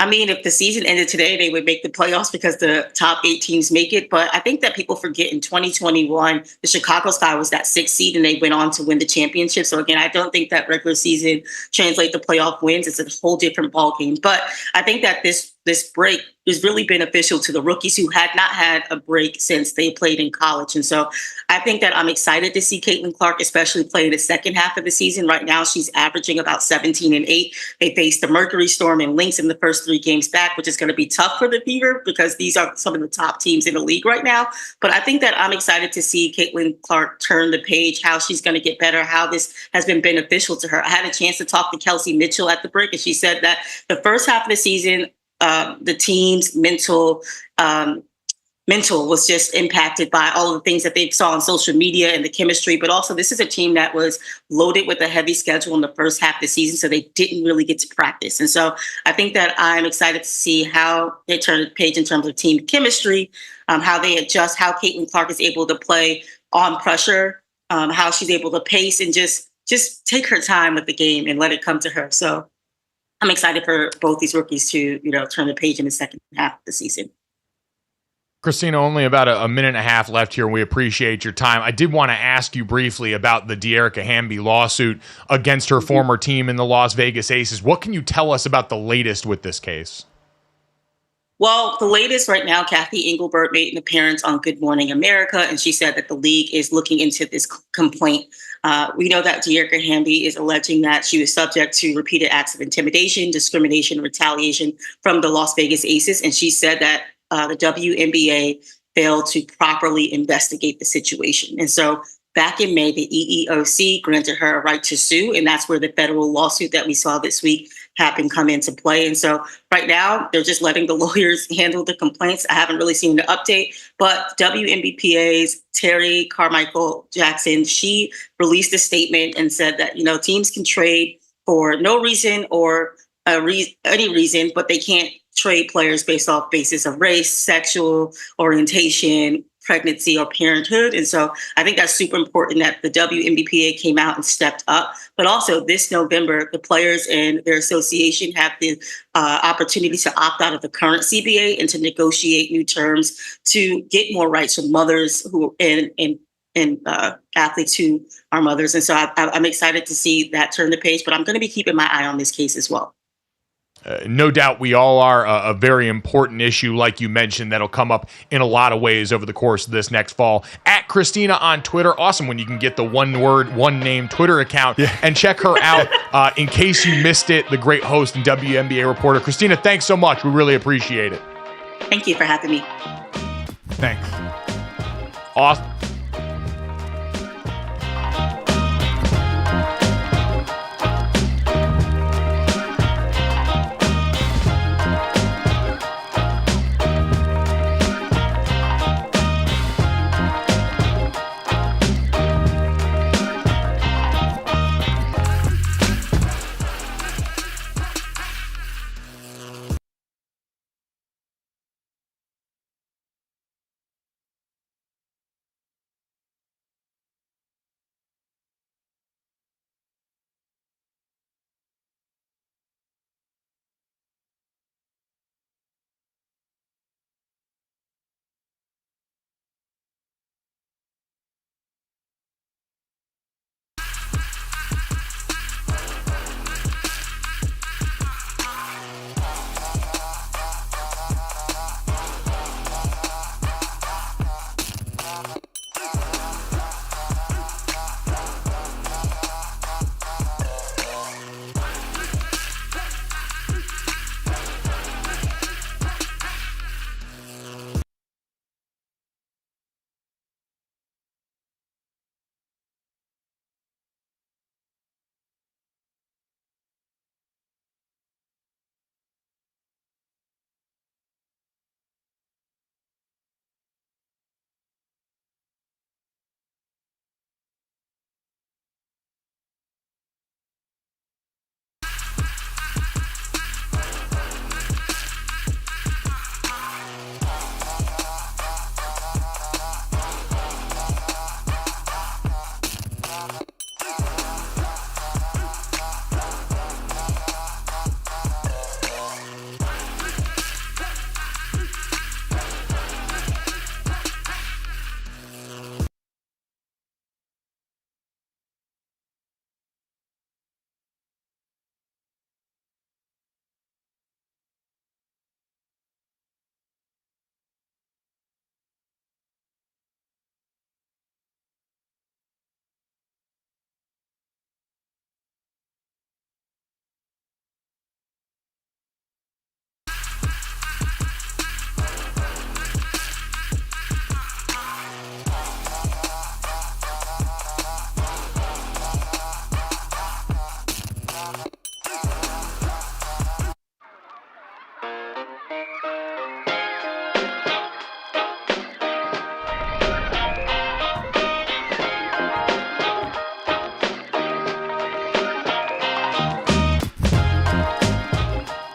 I mean, if the season ended today, they would make the playoffs because the top 8 teams make it. But I think that people forget in 2021, the Chicago Sky was that 6th seed and they went on to win the championship. So again, I don't think that regular season translates to playoff wins. It's a whole different ballgame. But I think that this break is really beneficial to the rookies who had not had a break since they played in college. And so I think that I'm excited to see Caitlin Clark, especially play the second half of the season. Right now, she's averaging about 17 and 8. They faced the Mercury Storm and Lynx in the first 3 games back, which is going to be tough for the Fever because these are some of the top teams in the league right now. But I think that I'm excited to see Caitlin Clark turn the page, how she's going to get better, how this has been beneficial to her. I had a chance to talk to Kelsey Mitchell at the break, and she said that the first half of the season, the team's mental was just impacted by all of the things that they saw on social media and the chemistry. But also, this is a team that was loaded with a heavy schedule in the first half of the season, so they didn't really get to practice. And so I think that I'm excited to see how they turn the page in terms of team chemistry, how they adjust, how Caitlin Clark is able to play on pressure, how she's able to pace and just take her time with the game and let it come to her. So I'm excited for both these rookies to, turn the page in the second half of the season. Khristina, only about a minute and a half left here, and we appreciate your time. I did want to ask you briefly about the De'Erica Hamby lawsuit against her former team in the Las Vegas Aces. What can you tell us about the latest with this case? Well, the latest right now, Kathy Engelbert made an appearance on Good Morning America, and she said that the league is looking into this complaint. We know that De'Erica Hamby is alleging that she was subject to repeated acts of intimidation, discrimination, and retaliation from the Las Vegas Aces, and she said that the WNBA failed to properly investigate the situation. And so back in May, the EEOC granted her a right to sue, and that's where the federal lawsuit that we saw this week happened come into play. And so right now, they're just letting the lawyers handle the complaints. I haven't really seen the update, but WNBPA's Terry Carmichael Jackson, she released a statement and said that, teams can trade for no reason or any reason, but they can't trade players based off basis of race, sexual orientation, pregnancy, or parenthood. And so I think that's super important that the WNBPA came out and stepped up. But also this November, the players and their association have the opportunity to opt out of the current CBA and to negotiate new terms to get more rights for mothers who and athletes who are mothers. And so I'm excited to see that turn the page, but I'm going to be keeping my eye on this case as well. No doubt we all are. A very important issue, like you mentioned, that'll come up in a lot of ways over the course of this next fall. At Khristina on Twitter. Awesome when you can get the one name Twitter account and check her out in case you missed it. The great host and WNBA reporter. Khristina, thanks so much. We really appreciate it. Thank you for having me. Thanks. Awesome.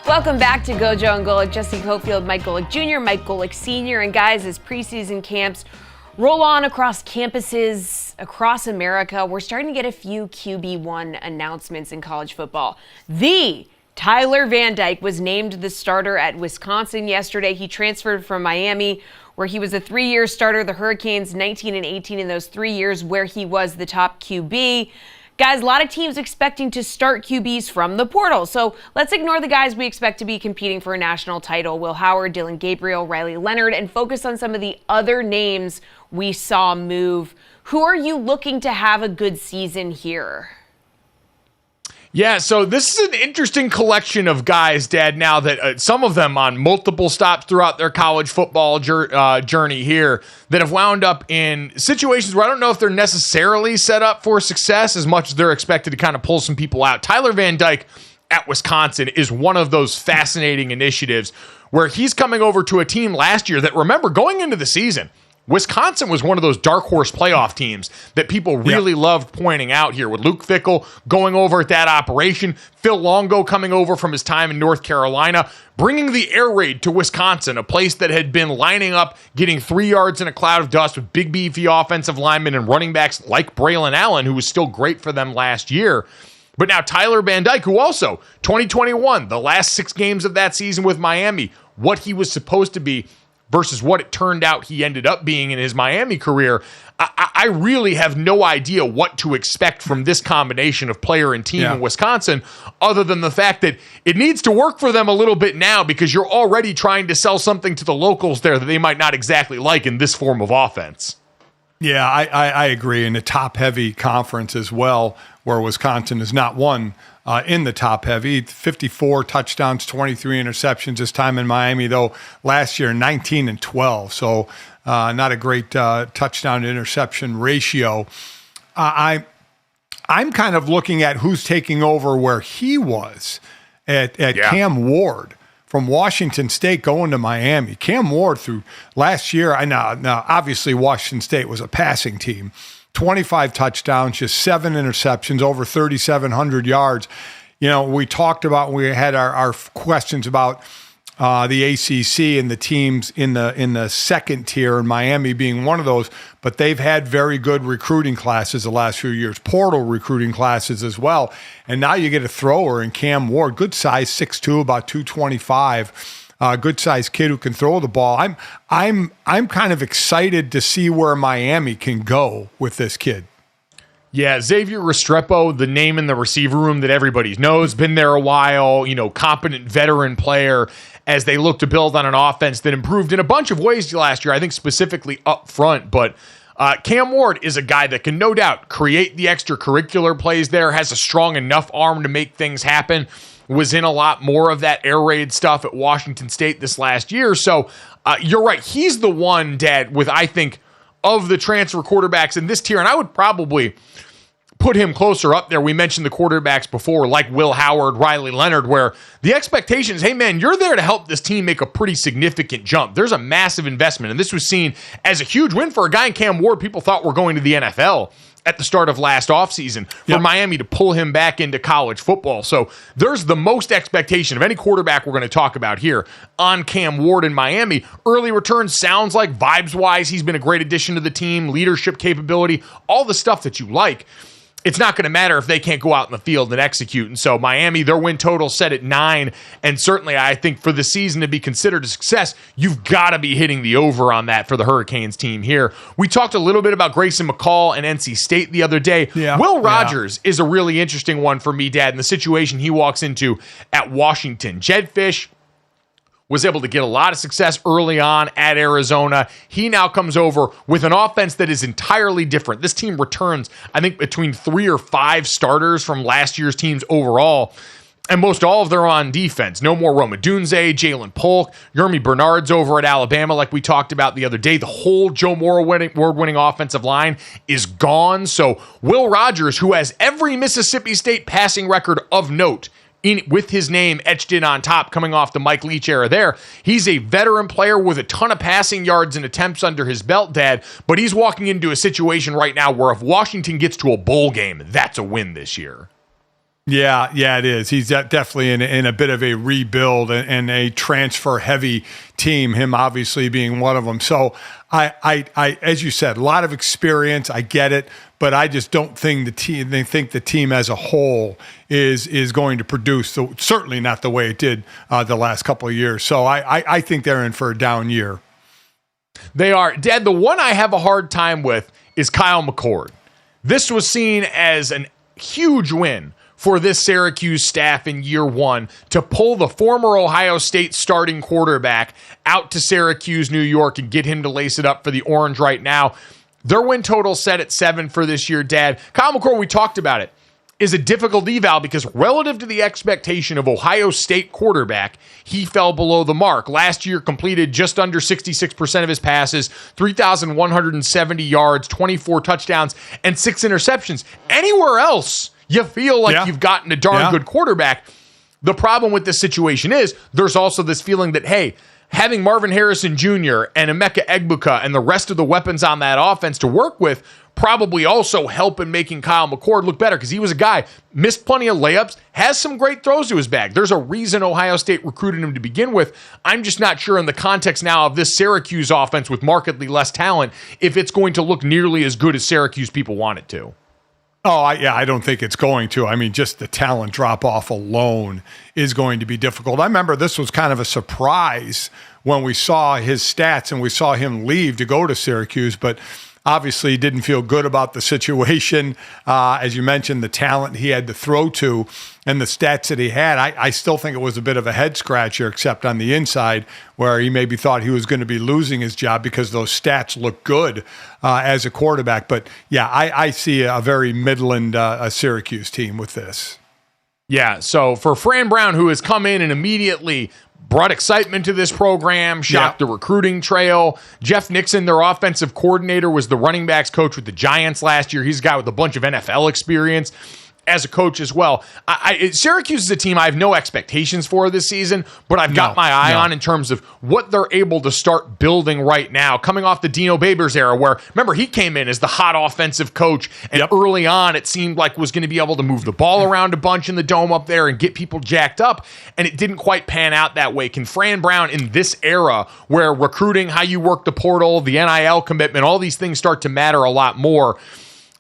Welcome back to Gojo and Golic. Jesse Cofield, Mike Golic Jr., Mike Golic Sr. And guys, as preseason camps roll on across campuses across America, we're starting to get a few QB1 announcements in college football. The Tyler Van Dyke was named the starter at Wisconsin yesterday. He transferred from Miami, where he was a 3-year starter. The Hurricanes 19 and 18 in those 3 years where he was the top QB. Guys, a lot of teams expecting to start QBs from the portal. So let's ignore the guys we expect to be competing for a national title. Will Howard, Dylan Gabriel, Riley Leonard, and focus on some of the other names we saw move. Who are you looking to have a good season here? Yeah, so this is an interesting collection of guys, Dad, now that some of them on multiple stops throughout their college football journey here that have wound up in situations where I don't know if they're necessarily set up for success as much as they're expected to kind of pull some people out. Tyler Van Dyke at Wisconsin is one of those fascinating initiatives where he's coming over to a team last year that, remember, going into the season, Wisconsin was one of those dark horse playoff teams that people really loved pointing out here, with Luke Fickell going over at that operation, Phil Longo coming over from his time in North Carolina, bringing the air raid to Wisconsin, a place that had been lining up, getting 3 yards in a cloud of dust with big beefy offensive linemen and running backs like Braylon Allen, who was still great for them last year. But now Tyler Van Dyke, who also, 2021, the last 6 games of that season with Miami, what he was supposed to be versus what it turned out he ended up being in his Miami career, I really have no idea what to expect from this combination of player and team in Wisconsin, other than the fact that it needs to work for them a little bit now because you're already trying to sell something to the locals there that they might not exactly like in this form of offense. Yeah, I agree. In a top-heavy conference as well, where Wisconsin is not one in the top-heavy. 54 touchdowns, 23 interceptions this time in Miami, though last year 19 and 12. So not a great touchdown-interception ratio. I'm kind of looking at who's taking over where he was at Cam Ward. From Washington State going to Miami. Cam Ward through last year, now obviously Washington State was a passing team. 25 touchdowns, just 7 interceptions, over 3,700 yards. You know, we talked about, we had our questions about the ACC and the teams in the second tier, and Miami being one of those, but they've had very good recruiting classes the last few years, portal recruiting classes as well. And now you get a thrower in Cam Ward, good size, 6'2", about 225, good size kid who can throw the ball. I'm kind of excited to see where Miami can go with this kid. Yeah, Xavier Restrepo, the name in the receiver room that everybody knows, been there a while, competent veteran player as they look to build on an offense that improved in a bunch of ways last year, I think specifically up front. But Cam Ward is a guy that can no doubt create the extracurricular plays there, has a strong enough arm to make things happen, was in a lot more of that air raid stuff at Washington State this last year. So you're right. He's the one, Dad, with, I think, of the transfer quarterbacks in this tier, and I would probably put him closer up there. We mentioned the quarterbacks before, like Will Howard, Riley Leonard, where the expectation is, hey, man, you're there to help this team make a pretty significant jump. There's a massive investment, and this was seen as a huge win for a guy in Cam Ward people thought were going to the NFL at the start of last offseason for Miami to pull him back into college football. So there's the most expectation of any quarterback we're going to talk about here on Cam Ward in Miami. Early returns sounds like, vibes-wise, he's been a great addition to the team, leadership capability, all the stuff that you like. It's not going to matter if they can't go out in the field and execute. And so Miami, their win total set at 9. And certainly I think for the season to be considered a success, you've got to be hitting the over on that for the Hurricanes team here. We talked a little bit about Grayson McCall and NC State the other day. Will Rogers is a really interesting one for me, Dad, in the situation he walks into at Washington. Jed Fish was able to get a lot of success early on at Arizona. He now comes over with an offense that is entirely different. This team returns, I think, between 3 or 5 starters from last year's teams overall, and most all of them are on defense. No more Roma Dunze, Jalen Polk, Yermy Bernard's over at Alabama, like we talked about the other day. The whole Joe Moore award-winning offensive line is gone. So Will Rogers, who has every Mississippi State passing record of note, with his name etched in on top coming off the Mike Leach era there. He's a veteran player with a ton of passing yards and attempts under his belt, Dad, but he's walking into a situation right now where if Washington gets to a bowl game, that's a win this year. Yeah, it is. He's definitely in a bit of a rebuild and a transfer-heavy team, him obviously being one of them. So I, as you said, a lot of experience. I get it, but I just don't think the team as a whole is going to produce. So certainly not the way it did the last couple of years. So I think they're in for a down year. They are. Dad, the one I have a hard time with is Kyle McCord. This was seen as a huge win for this Syracuse staff in year one to pull the former Ohio State starting quarterback out to Syracuse, New York, and get him to lace it up for the Orange right now. Their win total set at 7 for this year, Dad. Kyle McCord, we talked about it, is a difficult eval because relative to the expectation of Ohio State quarterback, he fell below the mark. Last year completed just under 66% of his passes, 3,170 yards, 24 touchdowns, and 6 interceptions. Anywhere else, you feel like you've gotten a darn good quarterback. The problem with this situation is there's also this feeling that, hey, having Marvin Harrison Jr. and Emeka Egbuka and the rest of the weapons on that offense to work with probably also help in making Kyle McCord look better because he was a guy, missed plenty of layups, has some great throws to his bag. There's a reason Ohio State recruited him to begin with. I'm just not sure in the context now of this Syracuse offense with markedly less talent if it's going to look nearly as good as Syracuse people want it to. Oh, I don't think it's going to. I mean, just the talent drop-off alone is going to be difficult. I remember this was kind of a surprise when we saw his stats and we saw him leave to go to Syracuse, but obviously didn't feel good about the situation. As you mentioned, the talent he had to throw to and the stats that he had, I still think it was a bit of a head-scratcher, except on the inside, where he maybe thought he was going to be losing his job because those stats look good as a quarterback. But, yeah, I see a very Midland Syracuse team with this. Yeah, so for Fran Brown, who has come in and immediately brought excitement to this program, shocked the recruiting trail. Jeff Nixon, their offensive coordinator, was the running backs coach with the Giants last year. He's a guy with a bunch of NFL experience as a coach as well. Syracuse is a team I have no expectations for this season, but I've got my eye on in terms of what they're able to start building right now, coming off the Dino Babers era where, remember, he came in as the hot offensive coach, and early on it seemed like was going to be able to move the ball around a bunch in the dome up there and get people jacked up, and it didn't quite pan out that way. Can Fran Brown in this era where recruiting, how you work the portal, the NIL commitment, all these things start to matter a lot more?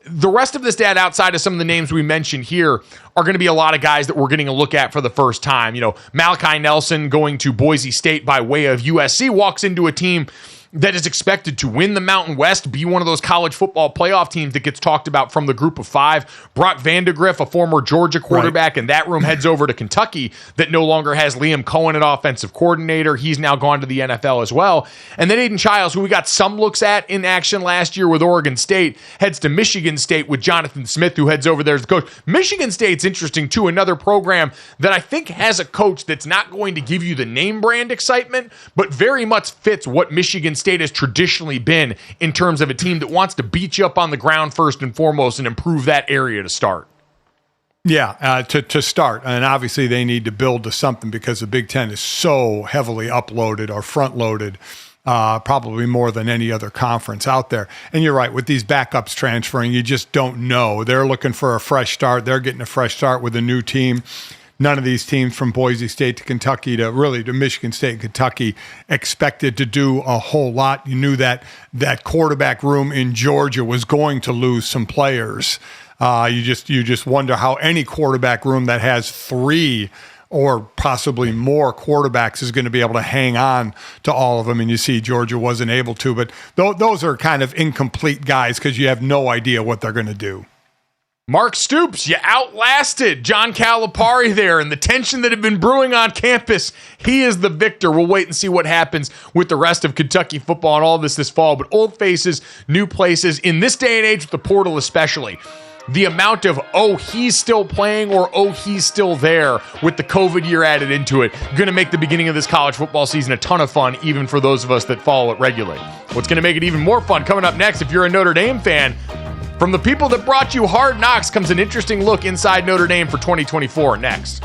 The rest of this, Dad, outside of some of the names we mentioned here, are going to be a lot of guys that we're getting a look at for the first time. You know, Malachi Nelson going to Boise State by way of USC walks into a team that is expected to win the Mountain West, be one of those college football playoff teams that gets talked about from the group of 5. Brock Vandegrift, a former Georgia quarterback, in that room heads over to Kentucky that no longer has Liam Cohen at offensive coordinator. He's now gone to the NFL as well. And then Aiden Childs, who we got some looks at in action last year with Oregon State, heads to Michigan State with Jonathan Smith, who heads over there as the coach. Michigan State's interesting, too, another program that I think has a coach that's not going to give you the name brand excitement, but very much fits what Michigan State has traditionally been in terms of a team that wants to beat you up on the ground first and foremost and improve that area to start. Yeah, to start. And obviously they need to build to something because the Big Ten is so heavily uploaded or front-loaded, probably more than any other conference out there. And you're right, with these backups transferring, you just don't know. They're looking for a fresh start. They're getting a fresh start with a new team. None of these teams from Boise State to Kentucky to Michigan State and Kentucky expected to do a whole lot. You knew that quarterback room in Georgia was going to lose some players. You just wonder how any quarterback room that has 3 or possibly more quarterbacks is going to be able to hang on to all of them. And you see Georgia wasn't able to. But those are kind of incomplete guys because you have no idea what they're going to do. Mark Stoops, you outlasted John Calipari there, and the tension that had been brewing on campus, he is the victor. We'll wait and see what happens with the rest of Kentucky football and all this fall. But old faces, new places, in this day and age with the portal especially, the amount of, oh, he's still playing or, oh, he's still there with the COVID year added into it, going to make the beginning of this college football season a ton of fun, even for those of us that follow it regularly. What's going to make it even more fun coming up next, if you're a Notre Dame fan, from the people that brought you Hard Knocks comes an interesting look inside Notre Dame for 2024 next.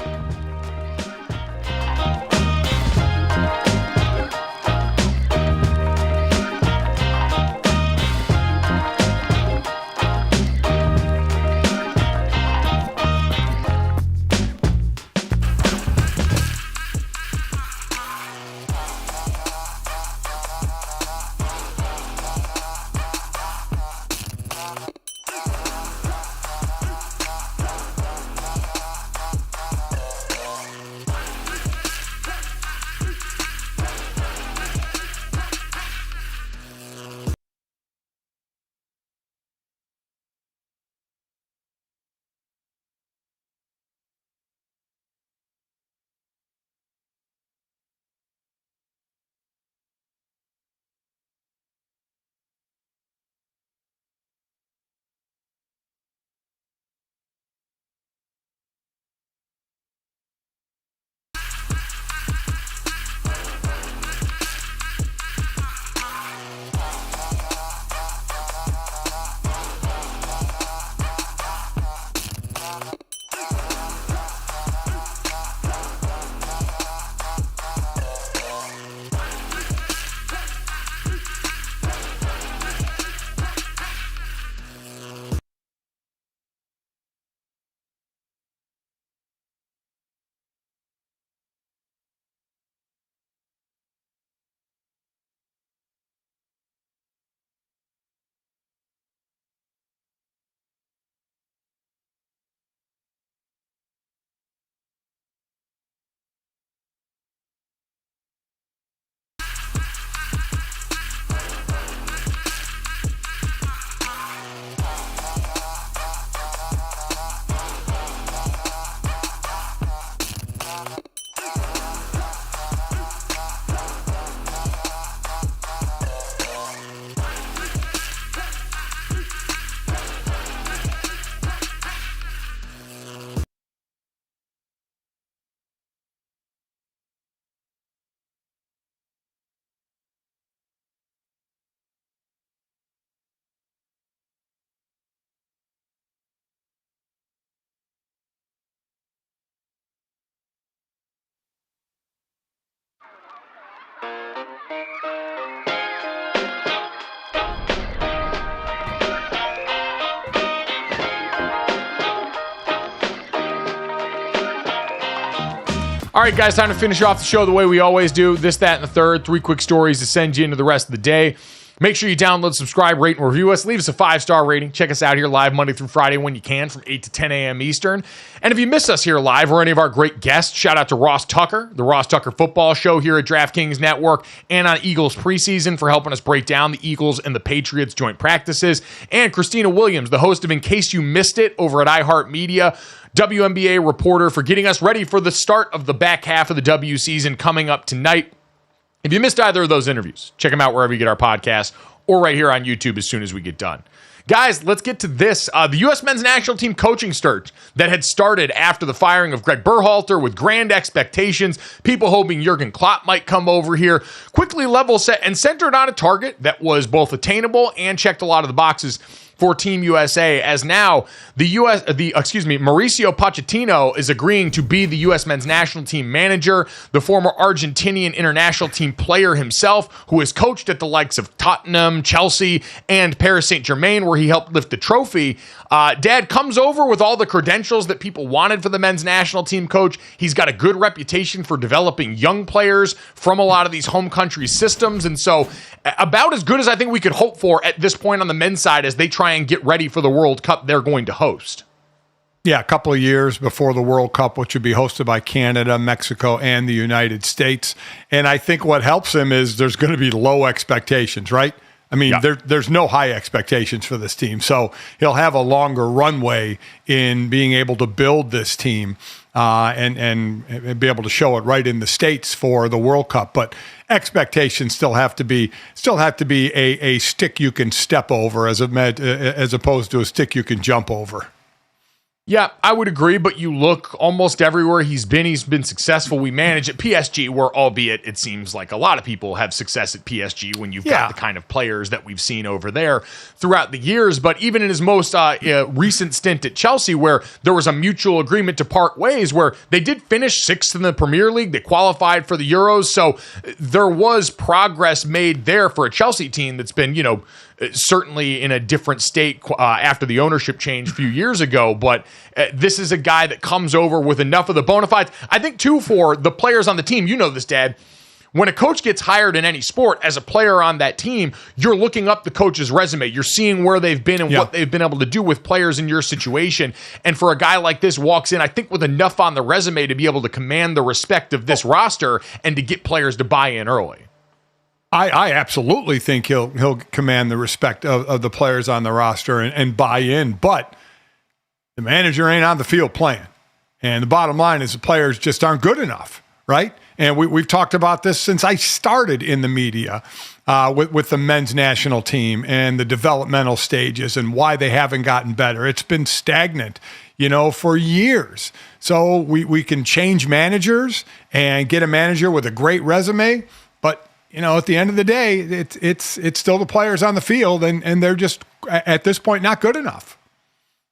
All right, guys, time to finish off the show the way we always do. This, that, and the third. 3 quick stories to send you into the rest of the day. Make sure you download, subscribe, rate, and review us. Leave us a 5-star rating. Check us out here live Monday through Friday when you can from 8 to 10 a.m. Eastern. And if you miss us here live or any of our great guests, shout out to Ross Tucker, the Ross Tucker Football Show here at DraftKings Network and on Eagles preseason for helping us break down the Eagles and the Patriots joint practices. And Khristina Williams, the host of In Case You Missed It over at iHeartMedia, WNBA reporter, for getting us ready for the start of the back half of the W season coming up tonight. If you missed either of those interviews, check them out wherever you get our podcasts or right here on YouTube as soon as we get done. Guys, let's get to this. The U.S. men's national team coaching search that had started after the firing of Greg Berhalter with grand expectations, people hoping Jurgen Klopp might come over here, quickly level set and centered on a target that was both attainable and checked a lot of the boxes for Team USA, as now Mauricio Pochettino is agreeing to be the U.S. men's national team manager. The former Argentinian international team player himself, who has coached at the likes of Tottenham, Chelsea, and Paris Saint-Germain, where he helped lift the trophy. Dad comes over with all the credentials that people wanted for the men's national team coach. He's got a good reputation for developing young players from a lot of these home country systems. And so about as good as I think we could hope for at this point on the men's side as they try and get ready for the World Cup they're going to host. Yeah, a couple of years before the World Cup, which would be hosted by Canada, Mexico, and the United States. And I think what helps him is there's going to be low expectations, right? I mean, there's no high expectations for this team. So he'll have a longer runway in being able to build this team and be able to show it right in the States for the World Cup. But expectations still have to be a stick you can step over as opposed to a stick you can jump over. Yeah, I would agree, but you look almost everywhere he's been successful. We manage at PSG, where albeit it seems like a lot of people have success at PSG when you've got the kind of players that we've seen over there throughout the years. But even in his most recent stint at Chelsea, where there was a mutual agreement to part ways, where they did finish 6th in the Premier League, they qualified for the Euros. So there was progress made there for a Chelsea team that's been, certainly in a different state after the ownership change a few years ago. But this is a guy that comes over with enough of the bona fides. I think, too, for the players on the team, you know this, Dad, when a coach gets hired in any sport as a player on that team, you're looking up the coach's resume. You're seeing where they've been and what they've been able to do with players in your situation. And for a guy like this walks in, I think, with enough on the resume to be able to command the respect of this roster and to get players to buy in early. I absolutely think he'll command the respect of the players on the roster and buy in, but the manager ain't on the field playing. And the bottom line is the players just aren't good enough, right? And we've talked about this since I started in the media with the men's national team and the developmental stages and why they haven't gotten better. It's been stagnant, for years. So we can change managers and get a manager with a great resume, but at the end of the day, it's still the players on the field, and they're just, at this point, not good enough.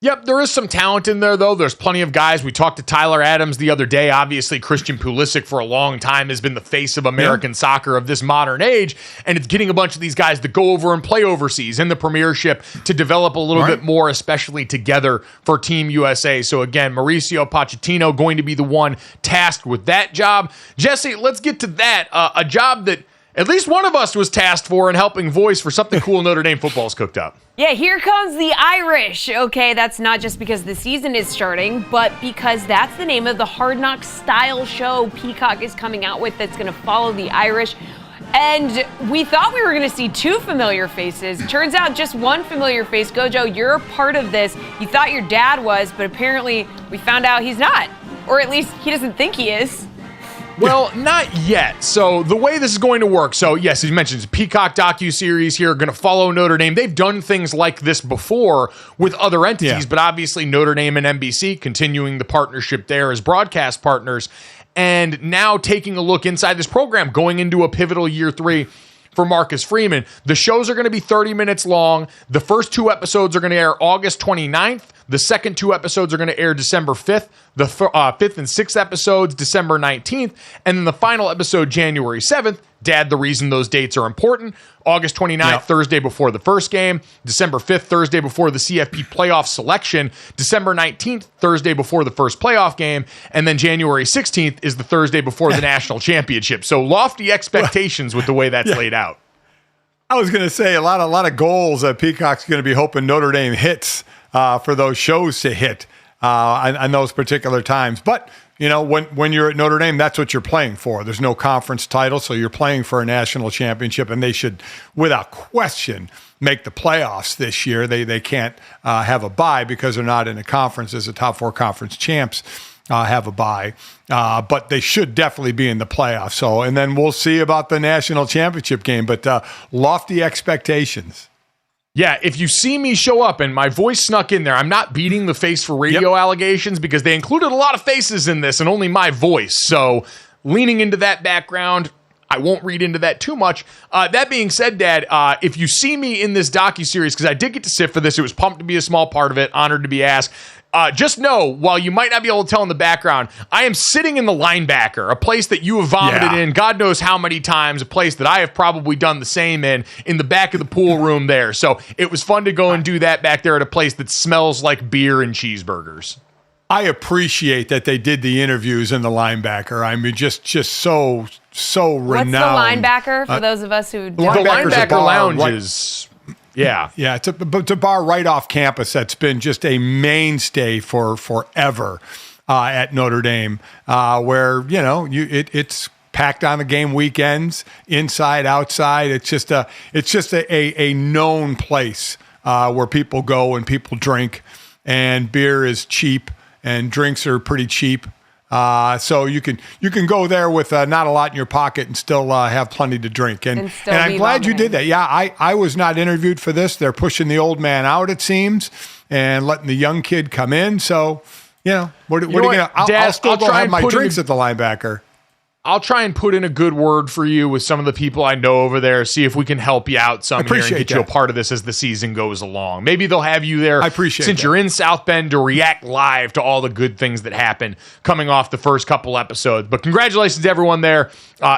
Yep, there is some talent in there, though. There's plenty of guys. We talked to Tyler Adams the other day. Obviously, Christian Pulisic for a long time has been the face of American soccer of this modern age, and it's getting a bunch of these guys to go over and play overseas in the Premiership to develop a little bit more, especially together for Team USA. So again, Mauricio Pochettino going to be the one tasked with that job. Jesse, let's get to that. A job that at least one of us was tasked for and helping voice for something cool Notre Dame football's cooked up. Yeah, here comes the Irish. Okay, that's not just because the season is starting, but because that's the name of the Hard Knocks style show Peacock is coming out with that's going to follow the Irish. And we thought we were going to see 2 familiar faces. Turns out just one familiar face. Gojo, you're a part of this. You thought your dad was, but apparently we found out he's not. Or at least he doesn't think he is. Well, not yet. So the way this is going to work, so yes, as you mentioned, it's a Peacock docuseries here, going to follow Notre Dame. They've done things like this before with other entities, but obviously Notre Dame and NBC continuing the partnership there as broadcast partners, and now taking a look inside this program, going into a pivotal year 3 for Marcus Freeman. The shows are going to be 30 minutes long. The first 2 episodes are going to air August 29th. The second 2 episodes are going to air December 5th. The 5th and 6th episodes, December 19th. And then the final episode, January 7th. Dad, the reason those dates are important. August 29th, Thursday before the first game. December 5th, Thursday before the CFP playoff selection. December 19th, Thursday before the first playoff game. And then January 16th is the Thursday before the national championship. So lofty expectations with the way that's laid out. I was going to say a lot of goals that Peacock's going to be hoping Notre Dame hits for those shows to hit on those particular times. But when you're at Notre Dame, that's what you're playing for. There's no conference title, so you're playing for a national championship, and they should, without question, make the playoffs this year. They can't have a bye because they're not in a conference as the top 4 conference champs have a bye. But they should definitely be in the playoffs. So, and then we'll see about the national championship game, but lofty expectations. Yeah, if you see me show up and my voice snuck in there, I'm not beating the face for radio allegations because they included a lot of faces in this and only my voice. So leaning into that background, I won't read into that too much. That being said, Dad, if you see me in this docuseries, because I did get to sit for this, it was pumped to be a small part of it, honored to be asked. Just know, while you might not be able to tell in the background, I am sitting in the linebacker, a place that you have vomited in God knows how many times, a place that I have probably done the same in the back of the pool room there. So it was fun to go and do that back there at a place that smells like beer and cheeseburgers. I appreciate that they did the interviews in the linebacker. I mean, just so renowned. What's the linebacker for those of us who don't? The linebacker lounge is... Yeah. It's a bar right off campus that's been just a mainstay for forever at Notre Dame, where, it's packed on the game weekends, inside, outside. It's just a known place where people go and people drink, and beer is cheap and drinks are pretty cheap. So you can go there with not a lot in your pocket and still have plenty to drink. And I'm glad you did that. Yeah, I was not interviewed for this. They're pushing the old man out, it seems, and letting the young kid come in. So, what are you going to... I'll still go have my drinks at the linebacker. I'll try and put in a good word for you with some of the people I know over there, see if we can help you out some here and get you a part of this as the season goes along. Maybe they'll have you there since you're in South Bend to react live to all the good things that happen coming off the first couple episodes. But congratulations to everyone there.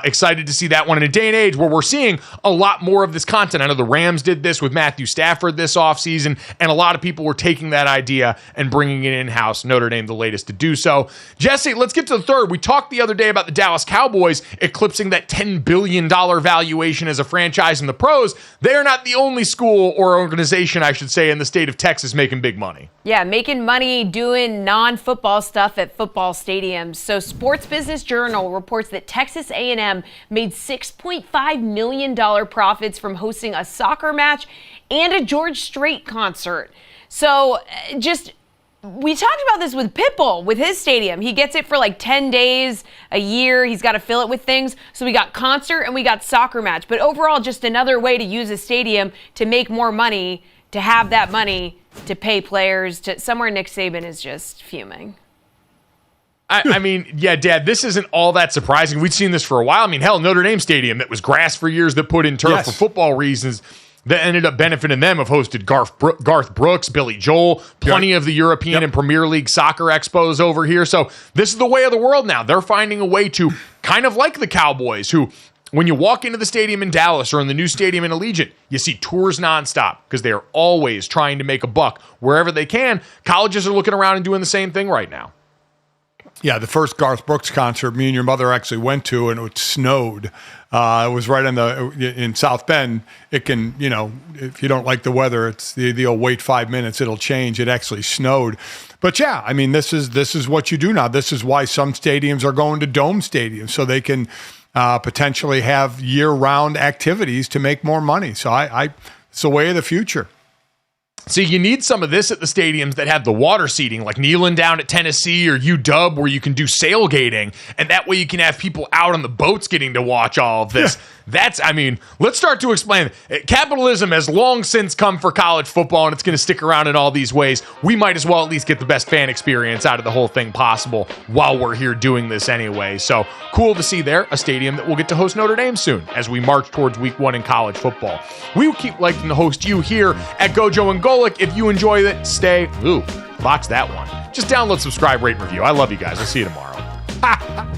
Excited to see that one in a day and age where we're seeing a lot more of this content. I know the Rams did this with Matthew Stafford this offseason, and a lot of people were taking that idea and bringing it in-house. Notre Dame, the latest to do so. Jesse, let's get to the third. We talked the other day about the Dallas Cowboys eclipsing that $10 billion valuation as a franchise in the pros. They're not the only school or organization, I should say, in the state of Texas making big money. Yeah, making money doing non-football stuff at football stadiums. So Sports Business Journal reports that Texas A&M made $6.5 million profits from hosting a soccer match and a George Strait concert. So we talked about this with Pitbull, with his stadium. He gets it for like 10 days, a year. He's got to fill it with things. So we got concert and we got soccer match. But overall, just another way to use a stadium to make more money, to have that money to pay players. Somewhere Nick Saban is just fuming. I mean, yeah, Dad, this isn't all that surprising. We've seen this for a while. I mean, hell, Notre Dame Stadium that was grass for years that put in turf for football reasons that ended up benefiting them have hosted Garth Brooks, Billy Joel, plenty of the European and Premier League soccer expos over here. So this is the way of the world now. They're finding a way to kind of like the Cowboys, who when you walk into the stadium in Dallas or in the new stadium in Allegiant, you see tours nonstop because they are always trying to make a buck wherever they can. Colleges are looking around and doing the same thing right now. Yeah, the first Garth Brooks concert me and your mother actually went to, and it snowed. It was right in South Bend. It can, if you don't like the weather, it's you'll wait 5 minutes, it'll change. It actually snowed. But yeah, I mean, this is what you do now. This is why some stadiums are going to dome stadiums, so they can potentially have year-round activities to make more money. So it's the way of the future. So you need some of this at the stadiums that have the water seating, like Neyland down at Tennessee or UW, where you can do sailgating, and that way you can have people out on the boats getting to watch all of this. Let's start to explain. Capitalism has long since come for college football, and it's going to stick around in all these ways. We might as well at least get the best fan experience out of the whole thing possible while we're here doing this anyway. So cool to see there, a stadium that will get to host Notre Dame soon as we march towards week 1 in college football. We will keep liking to host you here at Gojo and Golic. If you enjoy it, stay. Watch that one. Just download, subscribe, rate, and review. I love you guys. I'll see you tomorrow.